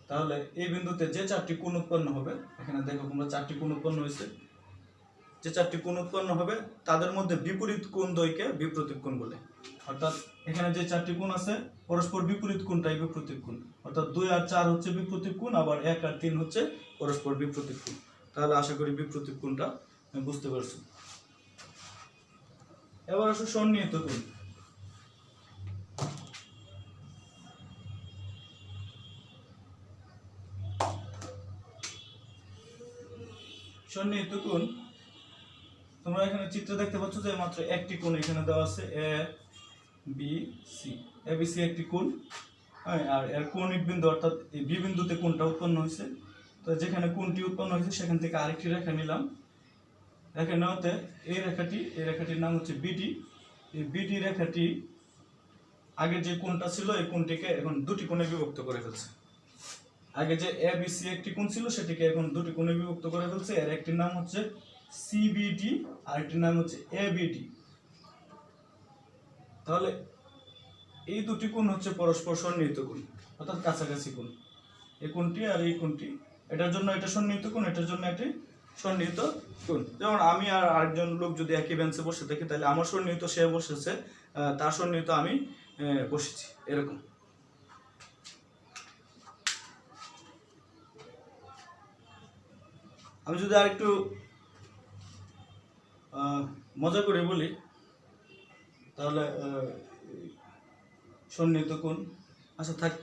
তাহলে এই বিন্দুতে যে চারটি কোণ উৎপন্ন হবে, এখানে দেখো তোমরা চারটি কোণ উৎপন্ন হয়েছে, যে চারটি কোণ উৎপন্ন হবে তাদের মধ্যে বিপরীত কোণ দ্বয়কে বিপ্রতীক কোণ বলে। অর্থাৎ এখানে যে চারটি কোণ আছে পরস্পর বিপরীত কোণটাই বিপ্রতীক কোণ। অর্থাৎ 2 আর 4 হচ্ছে বিপ্রতীক কোণ, আবার 1 আর 3 হচ্ছে পরস্পর বিপ্রতীক কোণ। তাহলে আশা করি বিপ্রতীক কোণটা বুঝতে পারছো। এবার আসো সন্নিহিত কোণ। সন্নিহিত কোণ তোমরা এখানে চিত্র দেখতে পাচ্ছ যে মাত্র একটি কোণ এখানে দেওয়া আছে, A B C. A B C একটি কোণ, হ্যাঁ, আর এর কৌণিক বিন্দু অর্থাৎ এই বি বিন্দুতে কোণটা উৎপন্ন হয়েছে। তো যেখানে কোণটি উৎপন্ন হয়েছে সেখান থেকে আরেকটি রেখা নিলাম। রেখা নেওয়াতে এই রেখাটির নাম হচ্ছে বিডি। এই বিডি রেখাটি আগে যে কোণটা ছিল এই কোণটিকে এখন দুটি কোণে বিভক্ত করে ফেলছে। আগে যে এ বি সি একটি কোণ ছিল সেটিকে এখন দুটি কোণে বিভক্ত করে ফেলছে। এর একটির নাম হচ্ছে সিবিডি আর একটির নাম হচ্ছে এবিডি। তাহলে এই দুটি কোণ হচ্ছে পরস্পর সন্নিহিত কোণ, অর্থাৎ কাছাকাছি কোণ। এই কোণটি আর এই কোণটি, এটার জন্য এটা সন্নিহিত কোণ, এটার জন্য এটি সন্নিহিত কোণ। যেমন আমি আর আরেকজন লোক যদি একই বেঞ্চে বসে থাকি, তাহলে আমার সন্নিহিত সে বসেছে, তার সন্নিহিত আমি বসেছি, এরকম। আমি যদি আরেকটু মজা করে বলি তাহলে সন্নিহিত কোণ, আচ্ছা থাক,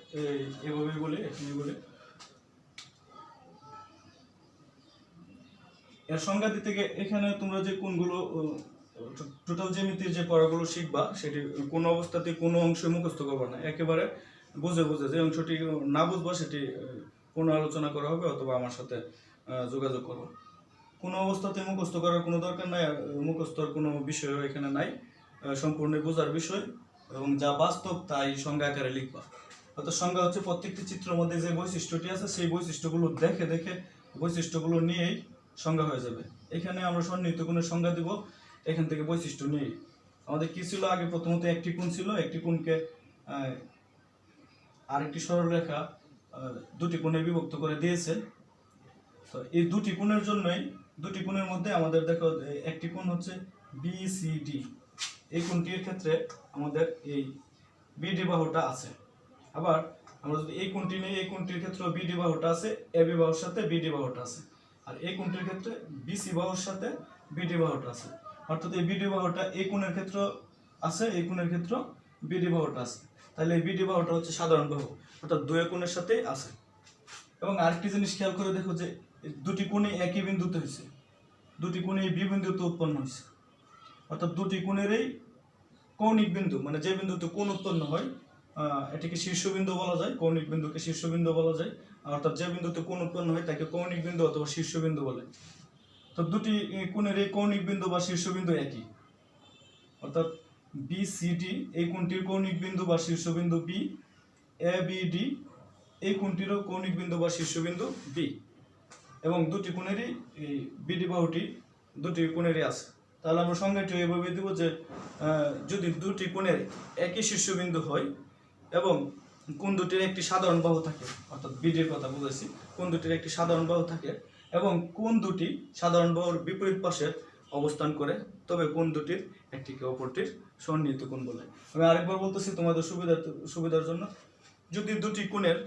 এভাবেই বলি, এখানেই বলি। এর সংজ্ঞা দিতে গিয়ে এখানে তোমরা যে কোণগুলো টোটাল জ্যামিতির যে পড়াগুলো শিখবা সেটি কোনো অবস্থাতেই কোনো অংশ মুখস্থ করবা না, একেবারে বুঝে বুঝে যে অংশটি না বুঝবা সেটি কোনো আলোচনা করা হবে অথবা আমার সাথে যোগাযোগ করবো। কোনো অবস্থাতে মুখস্থ করার কোনো দরকার নাই, আর মুখস্থর কোনো বিষয় এখানে নাই, সম্পূর্ণ বোঝার বিষয় এবং যা বাস্তব তাই সংজ্ঞা আকারে লিখবা। অর্থাৎ সংজ্ঞা হচ্ছে প্রত্যেকটি চিত্রের মধ্যে যে বৈশিষ্ট্যটি আছে সেই বৈশিষ্ট্যগুলো দেখে দেখে বৈশিষ্ট্যগুলো নিয়েই সংজ্ঞা হয়ে যাবে। এখানে আমরা সন্নিহিত কোণের সংজ্ঞা দিব এখান থেকে বৈশিষ্ট্য নিয়েই। আমাদের কি ছিল আগে? প্রথমত একটি কোণ ছিল, একটি কোণকে আরেকটি সরলরেখা দুটি কোণে বিভক্ত করে দিয়েছে। তো এই দুটি কোণের জন্যই দুটি কোণের মধ্যে আমাদের দেখো একটি কোণ হচ্ছে বিসিডি, এই কোণটির ক্ষেত্রে আমাদের এই বিডি বাহুটা আছে। আবার আমরা যদি এই কোণটি নিই, এই কোণটির ক্ষেত্রে বিডি বাহুটা আছে, এবি বাহুর সাথে বিডি বাহুটা আছে। আর এই কোণটির ক্ষেত্রে বিসি বাহুর সাথে বিডি বাহুটা আছে। অর্থাৎ এই বিডি বাহুটা এই কোণের ক্ষেত্রে আছে, এই কোণের ক্ষেত্রে বিডি বাহুটা আছে। তাহলে এই বিডি বাহুটা হচ্ছে সাধারণ বাহু, অর্থাৎ দুই কোণের সাথেই আছে। এবং আরেকটি জিনিস খেয়াল করে দেখো যে দুটি কোণে একই বিন্দুতে হয়েছে, দুটি কোণে বি বিন্দুতে উৎপন্ন হয়েছে। অর্থাৎ দুটি কোণেরই কৌণিক বিন্দু, মানে যে বিন্দুতে কোণ উৎপন্ন হয় এটিকে শীর্ষবিন্দু বলা যায়, কৌণিক বিন্দুকে শীর্ষবিন্দু বলা যায়। অর্থাৎ যে বিন্দুতে কোণ উৎপন্ন হয় তাকে কৌণিক বিন্দু অথবা শীর্ষবিন্দু বলে। তো দুটি কোণের এই কৌণিক বিন্দু বা শীর্ষবিন্দু একই, অর্থাৎ বিসিডি এই কোণটির কৌণিক বিন্দু বা শীর্ষবিন্দু বি, এবিডি এই কোণটিরও কৌণিক বিন্দু বা শীর্ষবিন্দু বি, এবং দুটি কোণেরই এই বিডি বাহুটি দুটি কোণেরই আছে। তাহলে আমরা সংজ্ঞাটি এভাবে দেব যে যদি দুটি কোণের একই শীর্ষবিন্দু হয় এবং কোণ দুটির একটি সাধারণ বাহু থাকে, অর্থাৎ বিডির কথা বলেছি, কোণ দুটির একটি সাধারণ বাহু থাকে এবং কোণ দুটি সাধারণ বাহুর বিপরীত পাশে অবস্থান করে, তবে কোণ দুটির একটিকে অপরটির সন্নিহিত কোণ বলে। আমি আরেকবার বলতেছি তোমাদের সুবিধার জন্য, যদি দুটি কোণের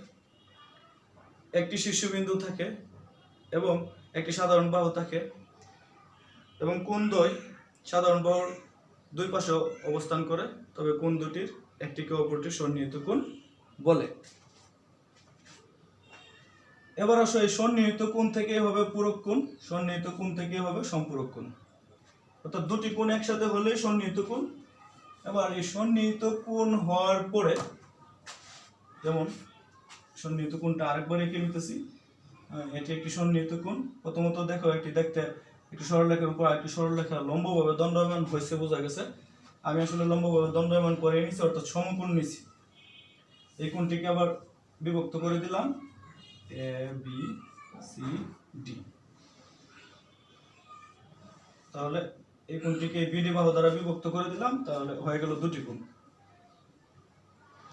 একটি শীর্ষবিন্দু থাকে এবং একটি সাধারণ বাহু থাকে এবং কোণ দ্বয় সাধারণ বাহুর দুই পাশে অবস্থান করে, তবে কোণ দুটির একটিকে অপরটির সন্নিহিত কোণ বলে। এবার আসো এই সন্নিহিত কোণ থেকে হবে পূরক কোণ, সন্নিহিত কোণ থেকে হবে সম্পূরক কোণ। অর্থাৎ দুটি কোণ একসাথে হলেই সন্নিহিত কোণ। এবার এই সন্নিহিত কোণ হওয়ার পরে, যেমন সন্নিহিত কোণটা আরেকবার এঁকে নিতেছি, এটি একটি সন্নিহিত কোণ। প্রথমত দেখো একটি দেখতে একটি সরলরেখার উপর একটি সরলরেখা লম্বভাবে দণ্ডায়মান হয়েছে, বোঝা গেছে। আমি আসলে লম্বভাবে দণ্ডায়মান করে নিয়েছি, অর্থাৎ সমকোণ নিয়েছি। এই কোণটিকে আবার বিভক্ত করে দিলাম এ বি সি ডি। তাহলে এই কোণটিকে বিডি বাহু দ্বারা বিভক্ত করে দিলাম, তাহলে হয়ে গেল দুটি কোণ।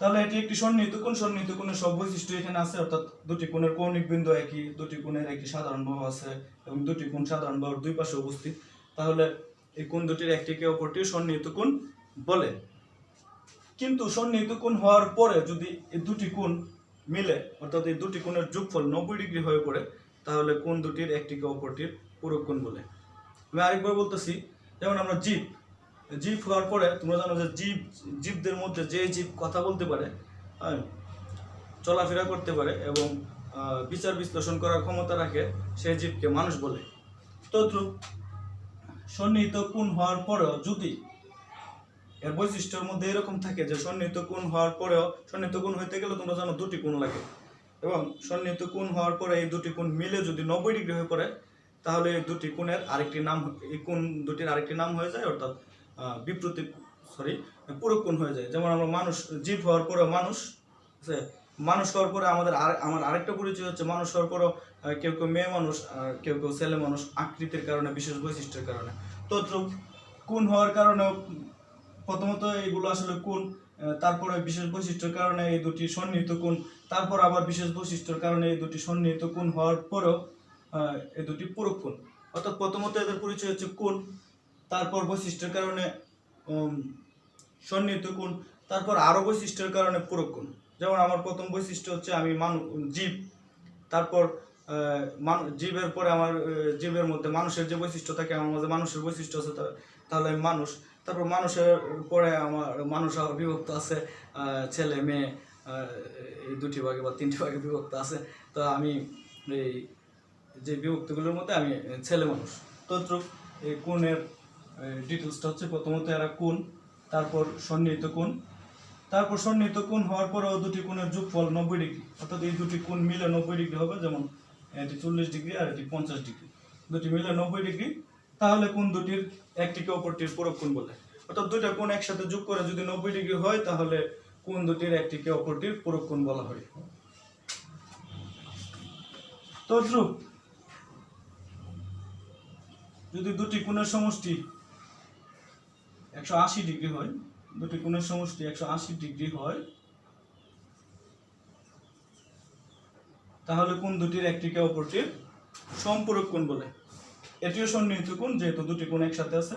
তাহলে এটি একটি সন্নিহিত কোণ, সন্নিহিত কোণের সব বৈশিষ্ট্য এখানে আছে, অর্থাৎ দুটি কোণের কৌণিক বিন্দু একই, দুটি কোণের একটি সাধারণ বাহু আছে এবং দুটি কোণ সাধারণ বাহুর দুই পাশে উপস্থিত। তাহলে এই কোণ দুটির একটিকে অপরটির সন্নিহিত কোণ বলে। কিন্তু সন্নিহিত কোণ হওয়ার পরে যদি এই দুটি কোণ মিলে, অর্থাৎ এই দুটি কোণের যোগফল 90 ডিগ্রি হয়ে পড়ে, তাহলে কোণ দুটির একটিকে অপরটির পূরক কোণ বলে। আমি আরেকবার বলতেছি, যেমন আমরা জীব হওয়ার পরে তোমরা জানো যে জীবদের মধ্যে যে জীব কথা বলতে পারে, চলাফেরা করতে পারে এবং বিচার বিশ্লেষণ করার ক্ষমতা রাখে, সেই জীবকে মানুষ বলে। তদ্রূপ সন্নিহিত কোণ হওয়ার পরেও যদি এর বৈশিষ্ট্যের মধ্যে এরকম থাকে যে সন্নিহিত কোণ হওয়ার পরেও, সন্নিহিত কোণ হইতে গেলে তোমরা জানো দুটি কোণ লাগে, এবং সন্নিহিত কোণ হওয়ার পরে এই দুটি কোণ মিলে যদি 90 ডিগ্রি হয়ে পড়ে, তাহলে এই দুটি কোণের আরেকটি নাম, এই কোণ দুটির আরেকটি নাম হয়ে যায়, অর্থাৎ পূরক কোণ হয়ে যায়। যেমন আমরা জীব হওয়ার পরে মানুষ হওয়ার পরে আমার আরেকটা পরিচয় হচ্ছে, মানুষ হওয়ার পরেও কেউ কেউ মেয়ে মানুষ আর কেউ কেউ ছেলে মানুষ, আকৃতির কারণে, বিশেষ বৈশিষ্ট্যের কারণে। তদ্রূপ কোণ হওয়ার কারণে প্রথমত এগুলো আসলে কোণ, তারপরে বিশেষ বৈশিষ্ট্যের কারণে এই দুটি সন্নিহিত কোণ, তারপর আবার বিশেষ বৈশিষ্ট্যের কারণে এই দুটি সন্নিহিত কোণ হওয়ার পরেও এই দুটি পূরক কোণ। অর্থাৎ প্রথমত এদের পরিচয় হচ্ছে কোণ, তারপর বৈশিষ্ট্যের কারণে সন্নিহিত কোণ, তারপর আরো বৈশিষ্ট্যের কারণে পূরক কোণ। যেমন আমার প্রথম বৈশিষ্ট্য হচ্ছে আমি জীব, তারপর জীবের পরে আমার জীবের মধ্যে মানুষের যে বৈশিষ্ট্য থাকে, আমার মধ্যে মানুষের বৈশিষ্ট্য আছে, তাহলে আমি মানুষ। তারপর মানুষের পরে আমার মানুষ আবার বিভক্ত আছে ছেলে মেয়ে, এই দুটি ভাগে বা তিনটি ভাগে বিভক্ত আছে। তো আমি এই যে বিভক্তগুলোর মধ্যে আমি ছেলে মানুষ। তদ্রূপ এই কোণের ডিটেলসটা হচ্ছে, প্রথমত এরা কোণ, তারপর সন্নিহিত কোণ, তারপর সন্নিহিত কোণ হওয়ার পরেও দুটি কোণের যোগফল 90 ডিগ্রি, অর্থাৎ এই দুটি কোণ মিলে 90 ডিগ্রি হবে। যেমন এটি 40 ডিগ্রি আর এটি 50 ডিগ্রি, দুটি মিলে 90 ডিগ্রি, তাহলে কোণ দুটির একটিকে অপরটির পূরক কোণ বলে। অর্থাৎ দুইটা কোণ একসাথে যোগ করে যদি 90 ডিগ্রি হয়, তাহলে কোণ দুটির একটিকে অপরটির পূরক কোণ বলা হয়। তদ্রূপ যদি দুটি কোণের সমষ্টি 180 ডিগ্রি হয়, দুটি কোণের সমষ্টি 180 ডিগ্রি হয়, তাহলে কোণ দুটির একটিকে অপরটির সম্পূরক কোণ বলে। এটিও সন্নিহিত কোণ, যেহেতু দুটি কোণ একসাথে আছে।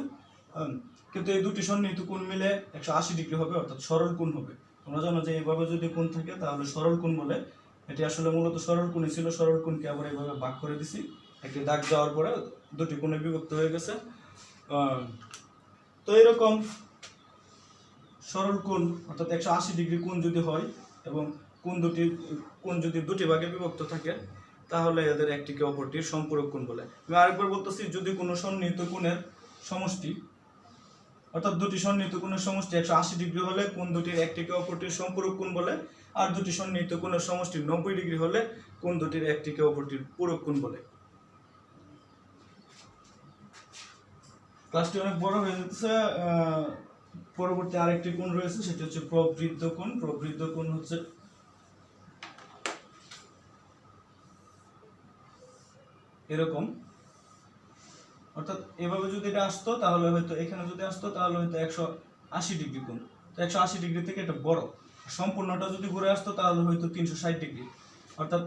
কিন্তু এই দুটি সন্নিহিত কোণ মিলে 180 ডিগ্রি হবে, অর্থাৎ সরল কোণ হবে। তোমরা জানো যে এইভাবে যদি কোণ থাকে তাহলে সরল কোণ বলে। এটি আসলে মূলত সরল কোণই ছিল, সরল কোণকে আবার এইভাবে ভাগ করে দিছি, একটি দাগ যাওয়ার পরে দুটি কোণে বিভক্ত হয়ে গেছে। তো এরকম সরল কোণ অর্থাৎ 180 ডিগ্রি কোণ যদি হয় এবং কোণ যদি দুটি ভাগে বিভক্ত থাকে তাহলে এদের একটিকে অপরটির সম্পূরক কোণ বলে। আমি আরেকবার বলতেছি, যদি কোনো সন্নিহিত কোণের সমষ্টি অর্থাৎ দুটি সন্নিহিত কোণের সমষ্টি 180 ডিগ্রি হলে কোণ দুটির একটিকে অপরটির সম্পূরক কোণ বলে, আর দুটি সন্নিহিত কোণের সমষ্টি 90 ডিগ্রি হলে কোণ দুটির একটিকে অপরটির পূরক কোণ বলে। ক্লাসটি অনেক বড় হয়ে যাচ্ছে। পরবর্তী আরেকটি কোণ রয়েছে, সেটি হচ্ছে প্রবৃদ্ধ কোণ। প্রবৃদ্ধ কোণ হচ্ছে এরকম, অর্থাৎ এভাবে যদি এটা আসতো তাহলে হয়তো এখানে যদি আসতো তাহলে হয়তো 180 ডিগ্রি কোণ। তো 180 ডিগ্রি থেকে এটা বড়। সম্পূর্ণটা যদি ঘুরে আসতো তাহলে হয়তো 360 ডিগ্রি, অর্থাৎ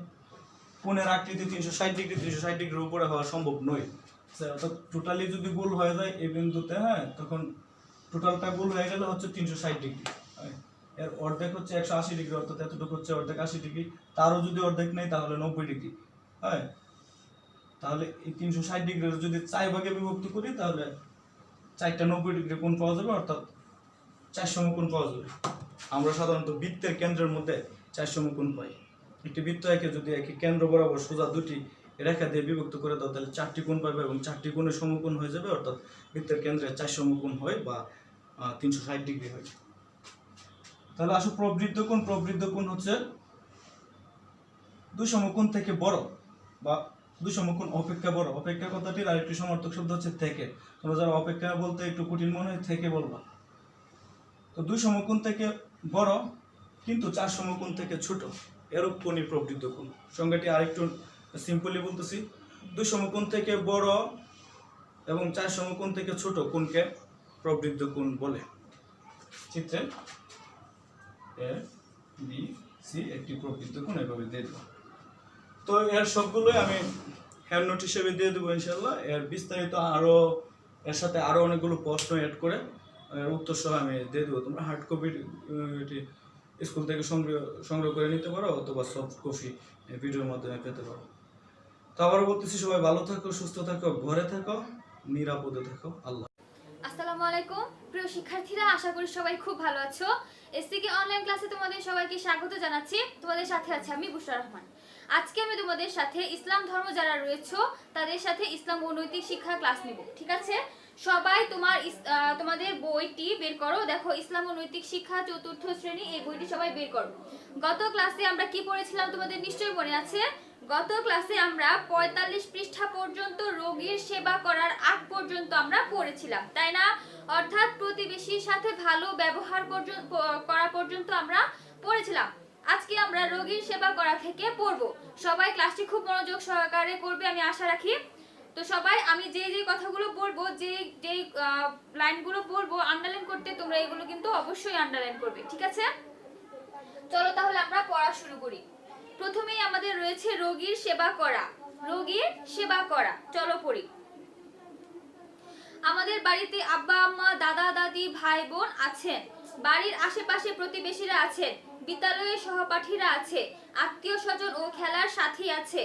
কোণের আকৃতি 360 ডিগ্রি, 360 ডিগ্রির উপরে হওয়া সম্ভব নয়। অর্থাৎ টোটালি যদি গোল হয়ে যায় এই বিন্দুতে, হ্যাঁ, তখন টোটালটা গোল হয়ে গেলে হচ্ছে 360 ডিগ্রি। এর অর্ধেক হচ্ছে 180 ডিগ্রি, অর্থাৎ এতটুকু হচ্ছে অর্ধেক 80 ডিগ্রি। তারও যদি অর্ধেক নেই তাহলে 90 ডিগ্রি। হ্যাঁ, তাহলে এই 360 ডিগ্রি যদি 4 ভাগে বিভক্ত করি তাহলে 4টা 90 ডিগ্রি কোণ পাওয়া যাবে, অর্থাৎ 4 সমকোণ পাওয়া যাবে। আমরা সাধারণত বৃত্তের কেন্দ্রের মধ্যে 4 সমকোণ পাই। একটি বৃত্ত একে যদি একই কেন্দ্র বরাবর সোজা দুটি রেখা দিয়ে বিভক্ত করে দাও তাহলে 4টি কোণ পাবে এবং 4টি কোণের সমকোণ হয়ে যাবে, অর্থাৎ বৃত্তের কেন্দ্রে 4 সমকোণ হয় বা 360 ডিগ্রি হয়। তাহলে আসো প্রবৃদ্ধ কোণ। প্রবৃদ্ধ কোণ হচ্ছে দুই সমকোণ থেকে বড় বা দুই সমকোণ অপেক্ষা বড়। অপেক্ষা কথাটির আরেকটি সমার্থক শব্দ হচ্ছে থেকে। তোমরা যারা অপেক্ষা বলতে একটু কঠিন মনে হয় থেকে বলবা। তো দুই সমকোণ থেকে বড় কিন্তু 4 সমকোণ থেকে ছোট, এরূপ কোণই প্রবৃদ্ধ কোণ। সংজ্ঞাটি আরেকটু সিম্পলি বলতেছি, দুই সমকোণ থেকে বড় এবং 4 সমকোণ থেকে ছোট কোণকে প্রবৃদ্ধ কোণ বলে। চিত্রে এ বি সি একটি প্রবৃদ্ধ কোণ এভাবে দিয়ে দেবো। তো এর সবগুলোই আমি হ্যান্ড নোট হিসেবে দিয়ে দেবো ইনশাল্লাহ। এর বিস্তারিত আরও এর সাথে আরও অনেকগুলো প্রশ্ন অ্যাড করে উত্তর সহ আমি দিয়ে দেবো। তোমরা হার্ড কপি এটি স্কুল থেকে সংগ্রহ করে নিতে পারো অথবা সফট কপি ভিডিওর মাধ্যমে পেতে পারো। তো আবারও বলতেছি, সবাই ভালো থাকো, সুস্থ থাকো, ঘরে থাকো, নিরাপদে থাকো। আল্লাহ। আসসালামু আলাইকুম প্রিয় শিক্ষার্থীরা, আশা করি সবাই খুব ভালো আছো। এসসিকে অনলাইন ক্লাসে তোমাদের সবাইকে স্বাগত জানাচ্ছি। তোমাদের সাথে আছি আমি বুশরা রহমান। আজকে আমি তোমাদের সাথে ইসলাম ধর্ম যারা রয়েছে তাদের সাথে ইসলাম ও নৈতিক শিক্ষা ক্লাস নিব। ঠিক আছে, সবাই তোমাদের বইটি বের করো। দেখো, ইসলাম ও নৈতিক শিক্ষা 4র্থ শ্রেণী, এই বইটি সবাই বের করো। গত ক্লাসে আমরা কি পড়েছিলাম তোমাদের নিশ্চয়ই মনে আছে। গত ক্লাসে আমরা 45 পৃষ্ঠা পর্যন্ত রোগীর সেবা করার আগ পর্যন্ত আমরা পড়েছিলাম, তাই না? অর্থাৎ প্রতিবেশীর সাথে ভালো ব্যবহার করা পর্যন্ত আমরা পড়েছিলাম। আজকে আমরা রোগীর সেবা করা থেকে পড়ব। সবাই ক্লাসটি খুব মনোযোগ সহকারে করবে আমি আশা রাখি। তো সবাই আমি যে যে কথাগুলো বলবো, যে যে লাইনগুলো বলবো আন্ডারলাইন করতে তোমরা এগুলো কিন্তু অবশ্যই আন্ডারলাইন করবে। ঠিক আছে, চলো তাহলে আমরা পড়া শুরু করি। প্রথমেই আমাদের রয়েছে রোগীর সেবা করা। রোগীর সেবা করা, চলো পড়ি। আমাদের বাড়িতে আব্বা আম্মা, দাদা দাদি, ভাই বোন আছেন। বাড়ির আশেপাশে প্রতিবেশীরা আছেন। বিদ্যালয়ের সহপাঠীরা আছে। আত্মীয় স্বজন ও খেলার সাথী আছে।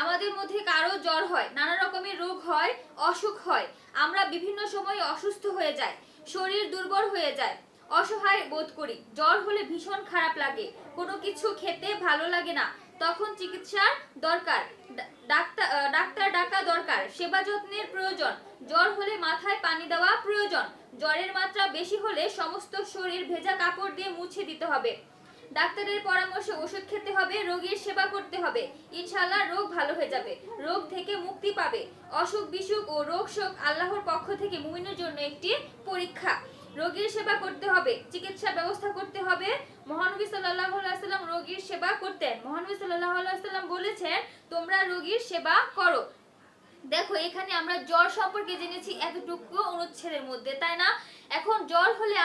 আমাদের মধ্যে কারো জ্বর হয়, নানা রকমের রোগ হয়, অসুখ হয়। আমরা বিভিন্ন সময় অসুস্থ হয়ে যাই, শরীর দুর্বল হয়ে যায়, অসহায় বোধ করি। জ্বর হলে ভীষণ খারাপ লাগে, কোনো কিছু খেতে ভালো লাগে না। তখন চিকিৎসার দরকার, ডাক্তার ডাকা দরকার, সেবা যত্নের প্রয়োজন। জ্বর হলে মাথায় পানি দেওয়া প্রয়োজন। জ্বরের মাত্রা বেশি হলে সমস্ত শরীর ভেজা কাপড় দিয়ে মুছে দিতে হবে। ডাক্তারের পরামর্শে ওষুধ খেতে হবে, রোগীর সেবা করতে হবে। ইনশাআল্লাহ রোগ ভালো হয়ে যাবে, রোগ থেকে মুক্তি পাবে। অসুখ বিসুখ ও রোগ শোক আল্লাহর পক্ষ থেকে মুমিনের জন্য একটি পরীক্ষা। রোগীর সেবা করতে হবে, চিকিৎসা ব্যবস্থা করতে হবে। মহানবী সাল্লাল্লাহু আলাইহি সাল্লাম রোগীর সেবা করতেন। মহানবী সাল্লাল্লাহু আলাইহি সাল্লাম বলেছেন, তোমরা রোগীর সেবা করো। দেখো, এখানে আমরা জ্বর সম্পর্কে জেনেছি এতটুকু অনুচ্ছেদের মধ্যে, তাই না? এখন জ্বর হলে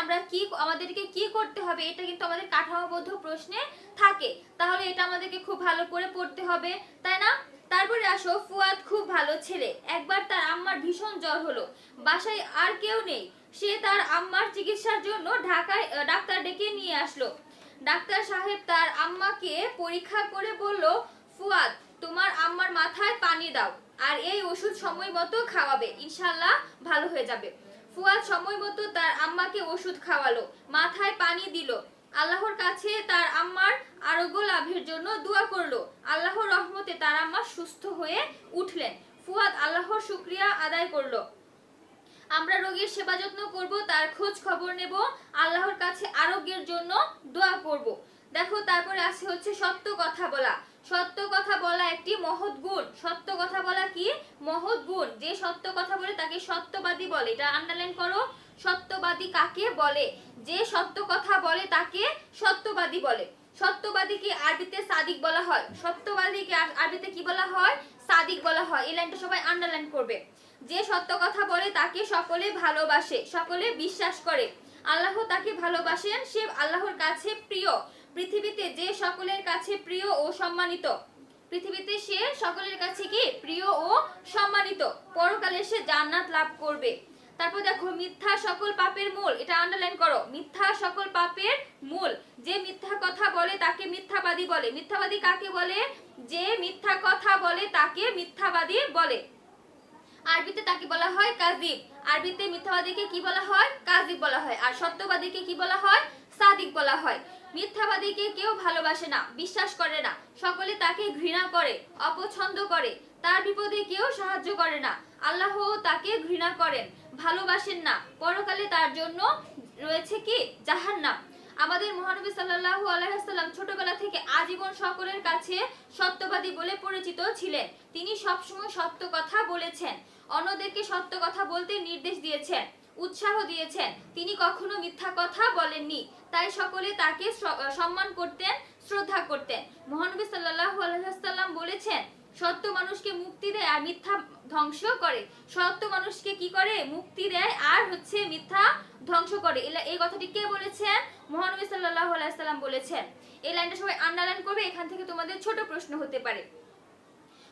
আমাদেরকে কি করতে হবে, এটা কিন্তু আমাদের কাঠামোবদ্ধ প্রশ্নে থাকে। তাহলে এটা আমাদেরকে খুব ভালো করে পড়তে হবে, তাই না? তারপরে আসো ফুয়াদ খুব ভালো ছেলে। একবার তার আম্মার ভীষণ জ্বর হলো, বাসায় আর কেউ নেই, সে তার আম্মার চিকিৎসার জন্য ঢাকায় ডাক্তার ডেকে নিয়ে আসলো। ডাক্তার সাহেব তার আম্মাকে পরীক্ষা করে বলল, ফুয়াদ তোমার আম্মার মাথায় পানি দাও আর এই ওষুধ সময় মতো খাওয়াবে, ইনশাল্লাহ ভালো হয়ে যাবে। ফুয়াদ সময় মতো তার আম্মাকে ওষুধ খাওয়ালো, মাথায় পানি দিল, আল্লাহর কাছে তার আম্মার আরোগ্য লাভের জন্য দোয়া করলো। আল্লাহর রহমতে তার আম্মা সুস্থ হয়ে উঠলেন। ফুয়াদ আল্লাহর শুকরিয়া আদায় করলো। আমরা রোগীর সেবা যত্ন করব, তার খোঁজ খবর নেব, আল্লাহর কাছে আরোগ্যের জন্য দোয়া করব। দেখো তারপরে আছে হচ্ছে সত্য কথা বলা। সত্য কথা বলা একটি মহৎ গুণ। সত্য কথা বলা কি মহৎ গুণ। যে সত্য কথা বলে তাকে সত্যবাদী বলে। এটা আন্ডারলাইন করো। সত্যবাদী কাকে বলে? যে সত্য কথা বলে তাকে সত্যবাদী বলে। সত্যবাদীকে আরবিতে সাদিক বলা হয়। সত্যবাদীকে আরবিতে কি বলা হয়? সাদিক বলা হয়। এই লাইনটা সবাই আন্ডারলাইন করবে। যে সত্য কথা বলে তাকে সকলে ভালোবাসে, সকলে বিশ্বাস করে। আল্লাহ তাকে ভালোবাসেন, সে আল্লাহর কাছে প্রিয়। পৃথিবীতে যে সকলের কাছে প্রিয় ও সম্মানিত, পৃথিবীতে সে সকলের কাছে কি প্রিয় ও সম্মানিত, পরকালে সে জান্নাত লাভ করবে। তারপর দেখো মিথ্যা সকল পাপের মূল। এটা আন্ডারলাইন করো। মিথ্যা সকল পাপের মূল। যে মিথ্যা কথা বলে তাকে মিথ্যাবাদী বলে। মিথ্যাবাদী কাকে বলে? যে মিথ্যা কথা বলে তাকে মিথ্যাবাদী বলে। আরবিতে তাকে বলা হয় কাযিব। আরবিতে মিথ্যাবাদীকে কি বলা হয়? কাযিব বলা হয়। আর সত্যবাদীকে কি বলা হয়? সাদিক বলা হয়। মিথ্যাবাদীকে কেউ ভালোবাসে না, বিশ্বাস করে না, সকলে তাকে ঘৃণা করে, অপছন্দ করে, তার বিপদে কেউ সাহায্য করে না। আল্লাহ তাকে ঘৃণা করেন, ভালোবাসেন না, পরকালে তার জন্য রয়েছে কি জাহান্নাম। আমাদের মহানবী সাল্লাল্লাহু আলাইহি ওয়াসাল্লাম ছোটবেলা থেকে আজীবন সকলের কাছে সত্যবাদী বলে পরিচিত ছিলেন। তিনি সবসময় সত্য কথা বলেছেন, অন্যদেরকে সত্য কথা বলতে নির্দেশ দিয়েছেন, উৎসাহ দিয়েছেন। তিনি কখনো মিথ্যা কথা বলেননি। তাই সকলে তাকে সম্মান করতেন, শ্রদ্ধা করতেন। মহানবী সাল্লাল্লাহু আলাইহি ওয়াসাল্লাম বলেছেন, সত্য মানুষকে মুক্তি দেয় আর মিথ্যা ধ্বংস করে। সত্য মানুষকে কি করে? মুক্তি দেয় আর হচ্ছে মিথ্যা ধ্বংস করে। এই কথাটি কে বলেছেন? মহানবী সাল্লাল্লাহু আলাইহি ওয়াসাল্লাম বলেছেন। এই লাইনটা সবাই আন্ডারলাইন করবে, এখান থেকে তোমাদের ছোট প্রশ্ন হতে পারে।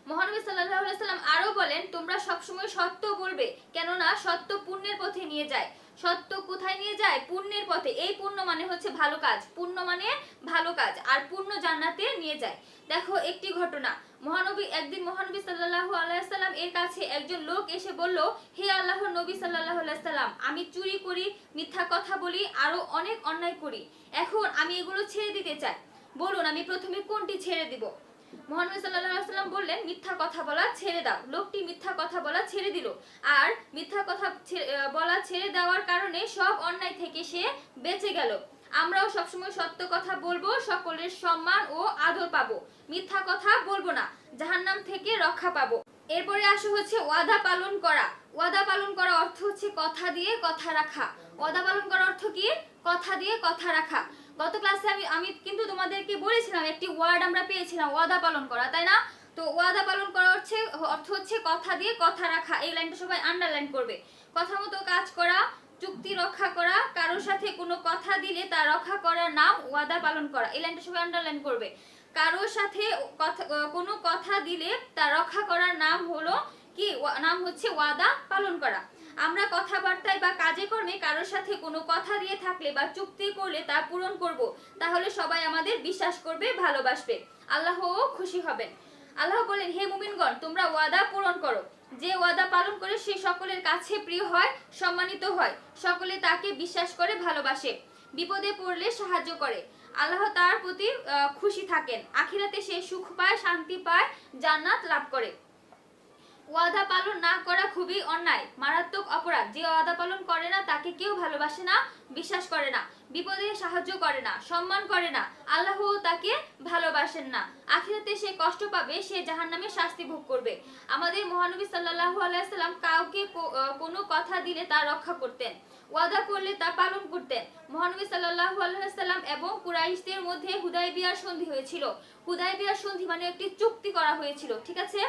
মহানবী সাল্লাল্লাহু আলাইহি ওয়াসাল্লাম আরো বলেন, তোমরা সবসময় সত্য বলবে, কেননা সত্য পুণ্যের পথে নিয়ে যায়। সত্য কোথায় নিয়ে যায়? পুণ্যের পথে। এই পুণ্য মানে হচ্ছে ভালো কাজ। পুণ্য মানে ভালো কাজ, আর পুণ্য জান্নাতে নিয়ে যায়। দেখো একটি ঘটনা। একদিন মহানবী সাল্লাল্লাহু আলাইহি ওয়াসাল্লাম এর কাছে একজন লোক এসে বলল, হে আল্লাহর নবী সাল্লাল্লাহু আলাইহি ওয়াসাল্লাম, আমি চুরি করি, মিথ্যা কথা বলি, আরো অনেক অন্যায় করি। এখন আমি এগুলো ছেড়ে দিতে চাই, বলুন আমি প্রথমে কোনটি ছেড়ে দিব? মহানবী সাল্লাল্লাহু আলাইহি ওয়াসাল্লাম বললেন, মিথ্যা কথা বলা ছেড়ে দাও। লোকটি মিথ্যা কথা বলা ছেড়ে দিল, আর মিথ্যা কথা বলা ছেড়ে দেওয়ার কারণে সব অন্যায় থেকে সে বেঁচে গেল। আমরাও সবসময় সত্য কথা বলবো, সকলের সম্মান ও আদর পাবো, মিথ্যা কথা বলবো না, জাহান্নাম থেকে রক্ষা পাবো। এরপরে আসে হচ্ছে ওয়াদা পালন করা। ওয়াদা পালন করা অর্থ হচ্ছে কথা দিয়ে কথা রাখা। ওয়াদা পালন করার অর্থ কি? কথা দিয়ে কথা রাখা। গত ক্লাসে আমি কিন্তু তোমাদেরকে বলেছিলাম একটি ওয়ার্ড আমরা পেয়েছিলাম, ওয়াদা পালন করা, তাই না? তো ওয়াদা পালন করা অর্থ হচ্ছে কথা দিয়ে কথা রাখা। এই লাইনটা সবাই আন্ডারলাইন করবে। কথা মতো কাজ করা, চুক্তি রক্ষা করা, কারোর সাথে কোনো কথা দিলে তা রক্ষা করার নাম ওয়াদা পালন করা। এই লাইনটা সবাই আন্ডারলাইন করবে। কারোর সাথে কোনো কথা দিলে তা রক্ষা করার নাম হলো কি? নাম হচ্ছে ওয়াদা পালন করা। আমরা কথাবার্তায় বা কাজে কর্মে কারোর সাথে কোনো কথা দিয়ে থাকলে বা চুক্তি করলে তা পূরণ করব, তাহলে সবাই আমাদের বিশ্বাস করবে, ভালোবাসবে, আল্লাহও খুশি হবেন। আল্লাহ বলেন, হে মুমিনগণ, তোমরা ওয়াদা পূরণ করো। যে ওয়াদা পালন করে সে সকলের কাছে প্রিয় হয়, সম্মানিত হয়, সকলে তাকে বিশ্বাস করে, ভালোবাসে, বিপদে পড়লে সাহায্য করে, আল্লাহ তার প্রতি খুশি থাকেন, আখিরাতে সে সুখ পায়, শান্তি পায়, জান্নাত লাভ করে। ওয়াদা পালন না করা খুবই অন্যায়, মারাত্মক অপরাধ। যে ওয়াদা পালন করে না তাকে কেউ ভালোবাসে না, বিশ্বাস করে না, বিপদে সাহায্য করে না, সম্মান করে না, আল্লাহ তাকে ভালোবাসেন না, আখিরাতে সে কষ্ট পাবে, সে জাহান্নামে শাস্তি ভোগ করবে। আমাদের মহানবী সাল্লাল্লাহু আলাইহি ওয়াসাল্লাম কাউকে কোনো কথা দিলে তা রক্ষা করতেন, ওয়াদা করলে তা পালন করতেন। মহানবী সাল্লাল্লাহু আলাইহি ওয়াসাল্লাম এবং কুরাইশদের মধ্যে হুদায়বিয়ার সন্ধি হয়েছিল। হুদায়বিয়ার সন্ধি মানে একটি চুক্তি করা হয়েছিল, ঠিক আছে?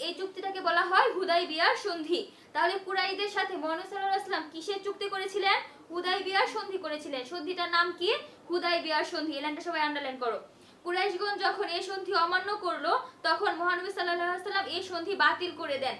এই চুক্তিটাকে বলা হয় হুদায়বিয়ার সন্ধি। তাহলে কুরাইশদের সাথে মহানবী সাল্লাল্লাহু আলাইহি ওয়াসাল্লাম কিসের চুক্তি করেছিলেন? হুদায়বিয়ার সন্ধি করেছিলেন। সন্ধিটার নাম কি? হুদায়বিয়ার সন্ধি। এই লাইনটা সবাই আন্ডারলাইন করো। কুরাইশগণ যখন এই সন্ধি অমান্য করলো তখন মহানবী সাল্লাল্লাহু আলাইহি ওয়াসাল্লাম এই সন্ধি বাতিল করে দেন।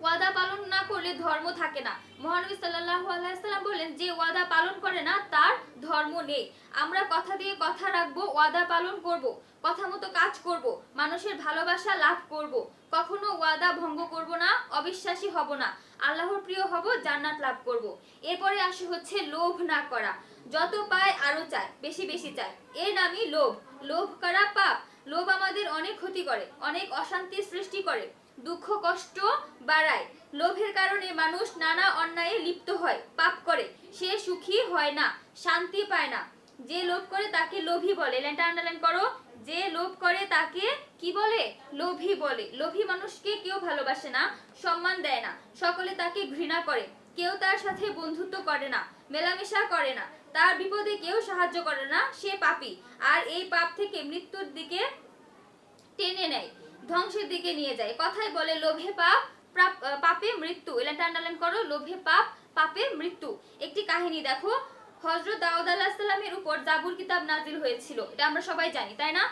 ওয়াদা পালন না করলে ধর্ম থাকে না। মহানবী সাল্লাল্লাহু আলাইহি ওয়াসাল্লাম বলেন যে ওয়াদা পালন করে না তার ধর্ম নেই। আমরা কথা দিয়ে কথা রাখবো, ওয়াদা পালন করব, কথা মতো কাজ করব, মানুষের ভালোবাসা লাভ করব, কখনো ওয়াদা ভঙ্গ করব না, অবিশ্বাসী হব না, আল্লাহর প্রিয় হব, জান্নাত লাভ করব। এরপরে আসে হচ্ছে লোভ না করা। যত পায় আরো চায়, বেশি বেশি চায়, এর নামই লোভ। লোভ করা পাপ। লোভ আমাদের অনেক ক্ষতি করে, অনেক অশান্তির সৃষ্টি করে, দুঃখ কষ্ট বাড়ায়। লোভের কারণে মানুষ নানা অন্যায়ে লিপ্ত হয়, পাপ করে, সে সুখী হয় না, শান্তি পায় না। যে লোভ করে তাকে লোভী বলে। লাইনটা আন্ডারলাইন করো। যে লোভ করে তাকে কি বলে? লোভী বলে। লোভী মানুষকে কেউ ভালোবাসে না, সম্মান দেয় না, সকলে তাকে ঘৃণা করে, কেউ তার সাথে বন্ধুত্ব করে না, মেলামেশা করে না, তার বিপদে কেউ সাহায্য করে না, সে পাপী। আর এই পাপ থেকে মৃত্যুর দিকে টেনে নেয়, ধ্বংসের দিকে নিয়ে যায়। কথায় বলে লোভে পাপ, পাপে মৃত্যু। এটা আন্ডারলাইন করো। লোভে পাপ, পাপে মৃত্যু। একটি কাহিনী দেখো। হযরত দাউদ আলাইহিস সালামের উপর জাবুর কিতাব নাজিল হয়েছিল, এটা আমরা সবাই জানি, তাই না?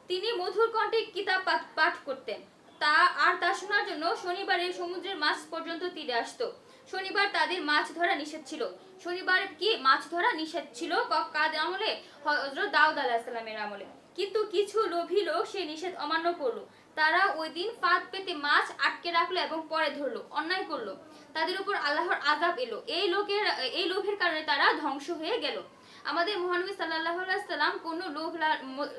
তিনি মধুর কণ্ঠে কিতাব পাঠ করতেন। তা শোনার জন্য শনিবারে সমুদ্রের মাছ পর্যন্ত তীরে আসতো। শনিবার তাদের মাছ ধরা নিষেধ ছিল। শনিবার কি মাছ ধরা নিষেধ ছিল? কাদের আমলে? হযরত দাউদ আলাইহিস সালামের আমলে। কিন্তু কিছু লোভী লোক সেই নিষেধ অমান্য করলো। তারা ওই দিন ফাঁদ পেতে মাছ আটকে রাখলো এবং পরে ধরলো, অন্যায় করলো। তাদের উপর আল্লাহর আযাব এলো। এই লোভের কারণে তারা ধ্বংস হয়ে গেল। আমাদের মহানবী সাল্লাল্লাহু আলাইহি সাল্লাম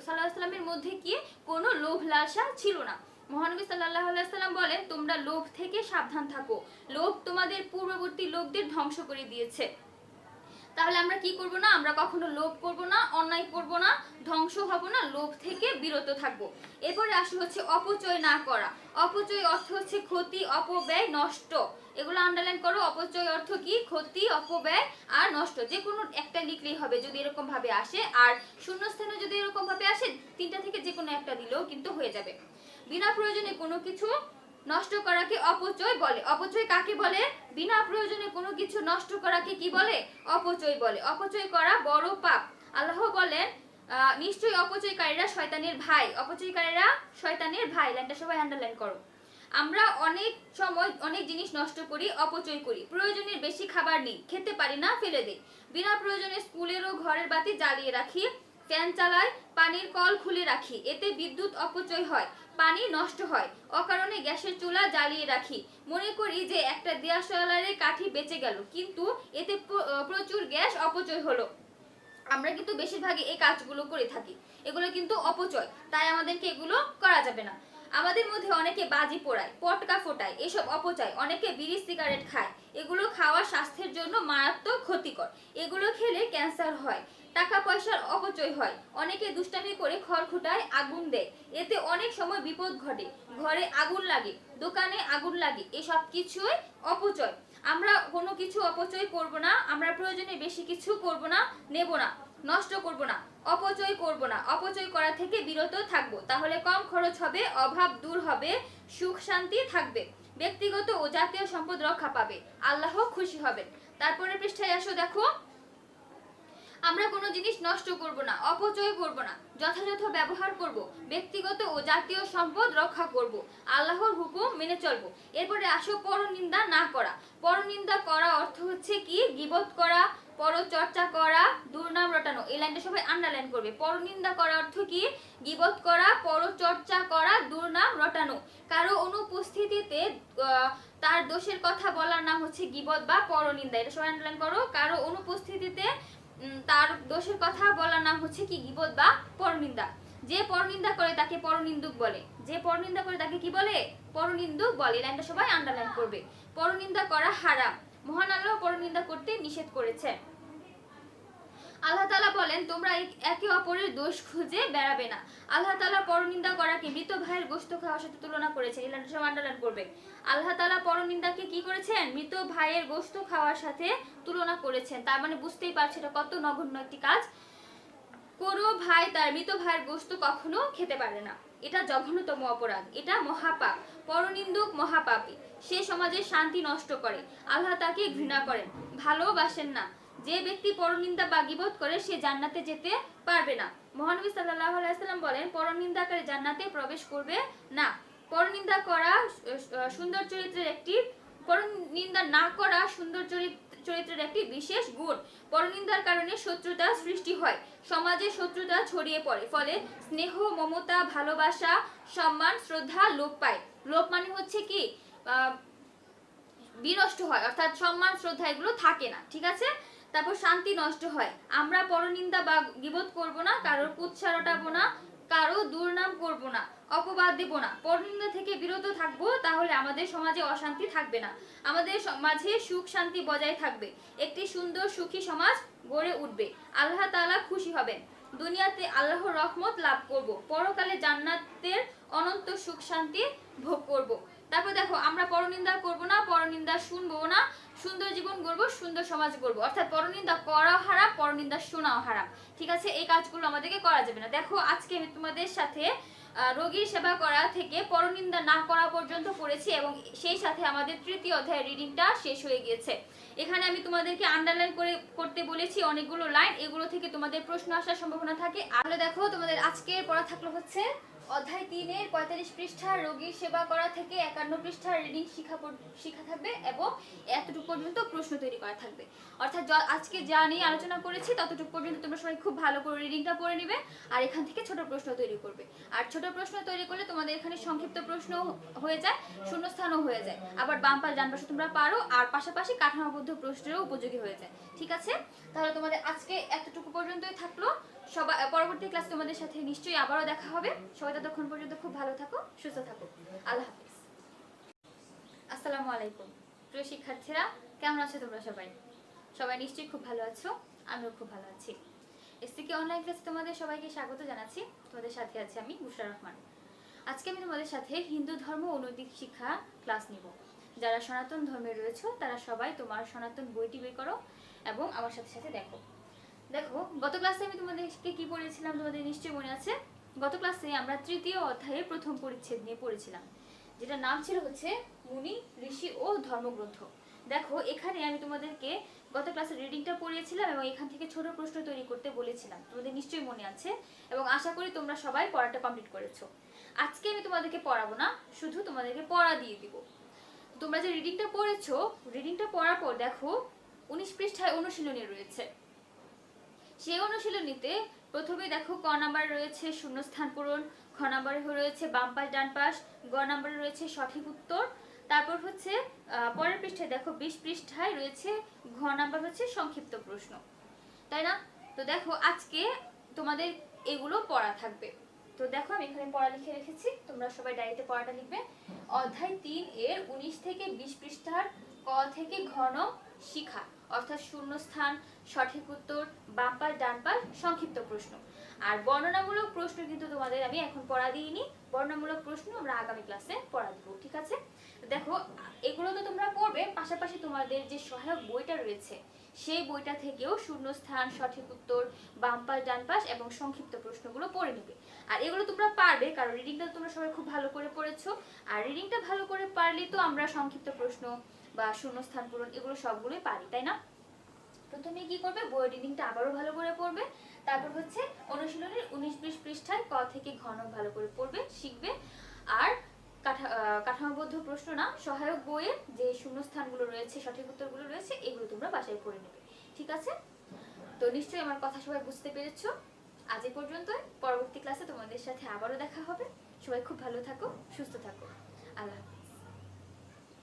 সাল্লামের মধ্যে কি কোনো লোভ লালসা ছিল না। মহানবী সাল্লাল্লাহু আলাইহি সাল্লাম বলেন, তোমরা লোভ থেকে সাবধান থাকো, লোভ তোমাদের পূর্ববর্তী লোকদের ধ্বংস করে দিয়েছে। তাহলে আমরা কি করব না? আমরা কখনো লোভ করব না, অন্যায় করব না, ধ্বংস হব না, লোভ থেকে বিরত থাকব। এরপরে আসে হচ্ছে অপচয় না করা। অপচয় অর্থ হচ্ছে ক্ষতি, অপব্যয়, নষ্ট। এগুলো আন্ডারলাইন করো। অপচয় অর্থ কি? ক্ষতি, অপব্যয় আর নষ্ট। যে কোনো একটা লিখলেই হবে যদি এরকম ভাবে আসে। আর শূন্যস্থানে যদি এরকম ভাবে আসে, তিনটা থেকে যে কোনো একটা দিলেও কিন্তু হয়ে যাবে। বিনা প্রয়োজনে কোনো কিছু নষ্ট করাকে অপচয় বলে। অপচয় কাকে বলে? বিনা প্রয়োজনে কোনো কিছু নষ্ট করাকে কি বলে? অপচয় বলে। অপচয় করা বড় পাপ। আল্লাহ বলেন, নিশ্চয়ই অপচয়কারীরা শয়তানের ভাই। অপচয়কারীরা শয়তানের ভাই। লাইনটা সবাই আন্ডারলাইন করো। আমরা অনেক সময় অনেক জিনিস নষ্ট করি, অপচয় করি। প্রয়োজনের বেশি খাবার নেই, খেতে পারি না, ফেলে দেই। বিনা প্রয়োজনে স্কুলের ও ঘরের বাতি জ্বালিয়ে রাখি, ফ্যান চালাই, পানির কল খুলে রাখি, এতে বিদ্যুৎ অপচয় হয়, পানি নষ্ট হয়। অকারণে গ্যাসের চুলা জ্বালিয়ে রাখি, মনে করি যে একটা দিয়াশলাইয়ের কাঠি বেঁচে গেল, কিন্তু এতে প্রচুর গ্যাস অপচয় হলো। আমরা কিন্তু বেশিরভাগই এই কাজগুলো করে থাকি। এগুলো কিন্তু অপচয়, তাই আমাদেরকে এগুলো করা যাবে না। আমাদের মধ্যে অনেকে বাজি পোড়ায়, পটকা ফোটায়, এসব অপচয়। অনেকে বিড়ি সিগারেট খায়, এগুলো খাওয়া স্বাস্থ্যের জন্য মারাত্মক ক্ষতিকর। এগুলো খেলে ক্যান্সার হয়। টাকা পয়সার অপচয় হয়। অনেকে দুষ্টামি করে খড়খুঁটায় আগুন দেয়, এতে অনেক সময় বিপদ ঘটে। ঘরে আগুন লাগে, দোকানে আগুন লাগে, এসব কিছুই অপচয়। আমরা কোনো কিছু অপচয় করব না। আমরা প্রয়োজনে বেশি কিছু করব না, নেব না, নষ্ট করব না, অপচয় করব না। অপচয় করা থেকে বিরত থাকবো, তাহলে কম খরচ হবে, অভাব দূর হবে, সুখ শান্তি থাকবে, ব্যক্তিগত ও জাতীয় সম্পদ রক্ষা পাবে, আল্লাহ খুশি হবেন। তারপরে পৃষ্ঠায় আসো, দেখো। আমরা কোনো জিনিস নষ্ট করব না, অপচয় করব না, যথাযথ ব্যবহার করব, ব্যক্তিগত ও জাতীয় সম্পদ রক্ষা করব, আল্লাহর হুকুম মেনে চলব। এরপরে আসো পরনিন্দা না করা। পরনিন্দা করা অর্থ হচ্ছে কি? গীবত করা, পরচর্চা করা, দুর্নাম রটানো। এই লাইনটা সবাই আন্ডারলাইন করবে। পরনিন্দা করা অর্থ কি? গীবত করা, পরচর্চা করা, দুর্নাম রটানো। কারো অনুপস্থিতিতে তার দোষের কথা বলার নাম হচ্ছে গীবত বা পরনিন্দা। এটা সবাই আন্ডারলাইন করো। কারো অনুপস্থিতিতে তার দোষের কথা বলার নাম হচ্ছে কি? গীবত বা পরনিন্দা। যে পরনিন্দা করে তাকে পরনিন্দুক বলে। যে পরনিন্দা করে তাকে কি বলে? পরনিন্দুক বলে। লাইনটা সবাই আন্ডারলাইন করবে। পরনিন্দা করা হারাম। মহান আল্লাহ পরনিন্দা করতে নিষেধ করেছে। আল্লাহ তাআলা বলেন, তোমরা একে অপরের দোষ খুঁজে বেড়াবে না। আল্লাহ তাআলা পরনিন্দা করাকে মৃত ভাইয়ের গোশত খাওয়ার সাথে তুলনা করেছেন। এই লাইনটা সবাই আন্ডারলাইন করবে। আল্লাহ তাআলা পরনিন্দাকে কি করেছেন? মৃত ভাইয়ের গোশত খাওয়ার সাথে তুলনা করেছেন। তার মানে বুঝতেই পারছে এটা কত নগণ্য একটি কাজ। কোনো ভাই তার মৃত ভাইয়ের গোশত কখনো খেতে পারে না। এটা জঘন্যতম অপরাধ, এটা মহাপাপ। পরনিন্দুক মহাপাপী, সে সমাজের শান্তি নষ্ট করে। আল্লাহ তাকে ঘৃণা করেন, ভালোবাসেন না। যে ব্যক্তি পরনিন্দা বা গীবত করে সে জান্নাতে যেতে পারবে না। মহানবী সাল্লাল্লাহু আলাইহি ওয়াসাল্লাম বলেন, পরনিন্দাকারী জান্নাতে প্রবেশ করবে না। পরনিন্দা করা সুন্দর চরিত্রের একটি পরনিন্দা না করা সুন্দর চরিত্রের একটি বিশেষ গুণ। পরনিন্দার কারণে শত্রুতা সৃষ্টি হয়, সমাজে শত্রুতা ছড়িয়ে পড়ে, ফলে স্নেহ, মমতা, ভালোবাসা, সম্মান, শ্রদ্ধা লোপ পায়। লোপ মানে হচ্ছে কি বিনষ্ট হয়, অর্থাৎ সম্মান শ্রদ্ধা এগুলো থাকে না, ঠিক আছে। তারপর শান্তি নষ্ট হয়। আমরা পরনিন্দা বা গীবত করব না, কারোর কুৎসা রটাবো না, কারো দুর্নাম করব না, অপবাদ দেব না, পরনিন্দা থেকে বিরত থাকবো, তাহলে আমাদের সমাজে অশান্তি থাকবে না, আমাদের মাঝে সুখ শান্তি বজায় থাকবে, একটি সুন্দর সুখী সমাজ গড়ে উঠবে, আল্লাহ তাআলা খুশি হবেন, দুনিয়াতে আল্লাহর রহমত লাভ করব, পরকালে জান্নাতের অনন্ত সুখ শান্তি ভোগ করব। তারপর দেখো, আমরা পরনিন্দা করব না, পরনিন্দা শুনবো না, সুন্দর জীবন গড়বো, সুন্দর সমাজ গড়বো। অর্থাৎ পরনিন্দা করা হারাম, পরনিন্দা শোনাও হারাম, ঠিক আছে। এই কাজগুলো আমাদেরকে করা যাবে না। দেখো, আজকে আমি তোমাদের সাথে রোগীর সেবা করা থেকে পরনিন্দা না করা পর্যন্ত পড়েছি, এবং সেই সাথে আমাদের তৃতীয় অধ্যায়ের রিডিংটা শেষ হয়ে গিয়েছে। এখানে আমি তোমাদেরকে আন্ডারলাইন করতে বলেছি অনেকগুলো লাইন, এগুলো থেকে তোমাদের প্রশ্ন আসার সম্ভাবনা থাকে। আর দেখো, তোমাদের আজকের পড়া থাকলো হচ্ছে অধ্যায় 3-এর 45 পৃষ্ঠার রোগীর সেবা করা থেকে 51 পৃষ্ঠার রিডিং শিখা থাকবে, এবং এতটুকু পর্যন্ত প্রশ্ন তৈরি করা থাকবে। অর্থাৎ আজকে যা নিয়ে আলোচনা করেছি ততটুকু পর্যন্ত তোমরা সবাই খুব ভালো করে রিডিংটা পড়ে নিবে, আর এখান থেকে ছোট প্রশ্ন তৈরি করবে। আর ছোট প্রশ্ন তৈরি করলে তোমাদের এখানে সংক্ষিপ্ত প্রশ্ন হয়ে যায়, শূন্যস্থানও হয়ে যায়, আবার বাম পাশ ডান পাশে তোমরা পারো, আর পাশাপাশি কাঠামোবদ্ধ প্রশ্নেরও উপযোগী হয়ে যায়, ঠিক আছে। তাহলে তোমাদের আজকে এতটুকু পর্যন্তই থাকলো। সবাই পরবর্তী ক্লাস তোমাদের সাথে নিশ্চয়ই আবারও দেখা হবে। সবাই ততক্ষণ পর্যন্ত খুব ভালো থাকো, সুস্থ থাকো। আল্লাহ হাফেজ। আসসালামু আলাইকুম প্রিয় শিক্ষার্থীরা, কেমন আছো তোমরা সবাই? সবাই নিশ্চয়ই খুব ভালো আছো, আমিও খুব ভালো আছি। এসসিকে অনলাইন ক্লাসে তোমাদের সবাইকে স্বাগত জানাচ্ছি। তোমাদের সাথে আছি আমি বুশরা রহমান। আজকে আমি তোমাদের সাথে হিন্দু ধর্ম ও নৈতিক শিক্ষা ক্লাস নিব। যারা সনাতন ধর্মে রয়েছে তারা সবাই তোমার সনাতন বইটি বের করো এবং আমার সাথে সাথে দেখো। গত ক্লাসে আমি তোমাদেরকে কি পড়িয়েছিলাম তোমাদের নিশ্চয়ই মনে আছে। গত ক্লাসে আমরা তৃতীয় অধ্যায়ের প্রথম পরিচ্ছেদ নিয়ে পড়েছিলাম, যেটা নাম ছিল হচ্ছে মুনি, ঋষি ও ধর্মগ্রন্থ। দেখো, এখানে আমি তোমাদেরকে গত ক্লাসে রিডিংটা পড়িয়েছিলাম এবং এখান থেকে ছোট প্রশ্ন তৈরি করতে বলেছিলাম, তোমাদের নিশ্চয়ই মনে আছে, এবং আশা করি তোমরা সবাই পড়াটা কমপ্লিট করেছো। আজকে আমি তোমাদেরকে পড়াবো না, শুধু তোমাদেরকে পড়া দিয়ে দিব। তোমরা যে রিডিংটা পড়েছো, রিডিংটা পড়ার পর দেখো 19 পৃষ্ঠায় অনুশীলনী রয়েছে। সেই অনুশীলনীতে প্রথমে দেখো ক নাম্বার রয়েছে শূন্যস্থান পূরণ, খ নাম্বারে রয়েছে বাম পাশ ডান পাশ, গ নাম্বারে রয়েছে সঠিক উত্তর। তারপর হচ্ছে পরের পৃষ্ঠায় দেখো 20 পৃষ্ঠায় রয়েছে ঘ নাম্বার হচ্ছে সংক্ষিপ্ত প্রশ্ন, তাই না? তো দেখো, আজকে তোমাদের এগুলো পড়া থাকবে। তো দেখো, আমি এখানে পড়া লিখে রেখেছি, তোমরা সবাই ডায়েরিতে পড়াটা লিখবে। অধ্যায় 3-এর 19 থেকে 20 পৃষ্ঠার ক থেকে ঘ নং শিখা, অর্থাৎ শূন্যস্থান, সঠিক উত্তর, বাম পাশ ডান পাশ, সংক্ষিপ্ত প্রশ্ন। আর বর্ণনামূলক প্রশ্ন কিন্তু তোমাদের আমি এখন পড়া দিইনি, বর্ণনামূলক প্রশ্ন আমরা আগামী ক্লাসে পড়া দিব, ঠিক আছে। দেখো, এগুলো তো তোমরা পড়বে, পাশাপাশি তোমাদের যে সহায়ক বইটা রয়েছে সেই বইটা থেকেও শূন্যস্থান, সঠিক উত্তর, বাম পাশ ডান পাশ এবং সংক্ষিপ্ত প্রশ্নগুলো পড়ে নেবে। আর এগুলো তোমরা পারবে, কারণ রিডিংটা তোমরা সবাই খুব ভালো করে পড়েছো। আর রিডিংটা ভালো করে পারলে তো আমরা সংক্ষিপ্ত প্রশ্ন বা শূন্যস্থান পূরণ এগুলো সবগুলোই পারি, তাই না? প্রথমে কি করবে, বই রিডিংটা আবারও ভালো করে পড়বে, তারপর হচ্ছে অনুশীলনের 19-20 পৃষ্ঠায় ক থেকে ঘ নং ভালো করে পড়বে, শিখবে। আর কাঠামোবদ্ধ প্রশ্ন না, সহায়ক বইয়ে যে শূন্যস্থানগুলো রয়েছে, সঠিক উত্তরগুলো রয়েছে, এগুলো তোমরা বাসায় পড়ে নেবে, ঠিক আছে। তো নিশ্চয়ই আমার কথা সবাই বুঝতে পেরেছো। আজ এই পর্যন্তই, পরবর্তী ক্লাসে তোমাদের সাথে আবারও দেখা হবে। সবাই খুব ভালো থাকো, সুস্থ থাকো। আল্লাহ হাফেজ।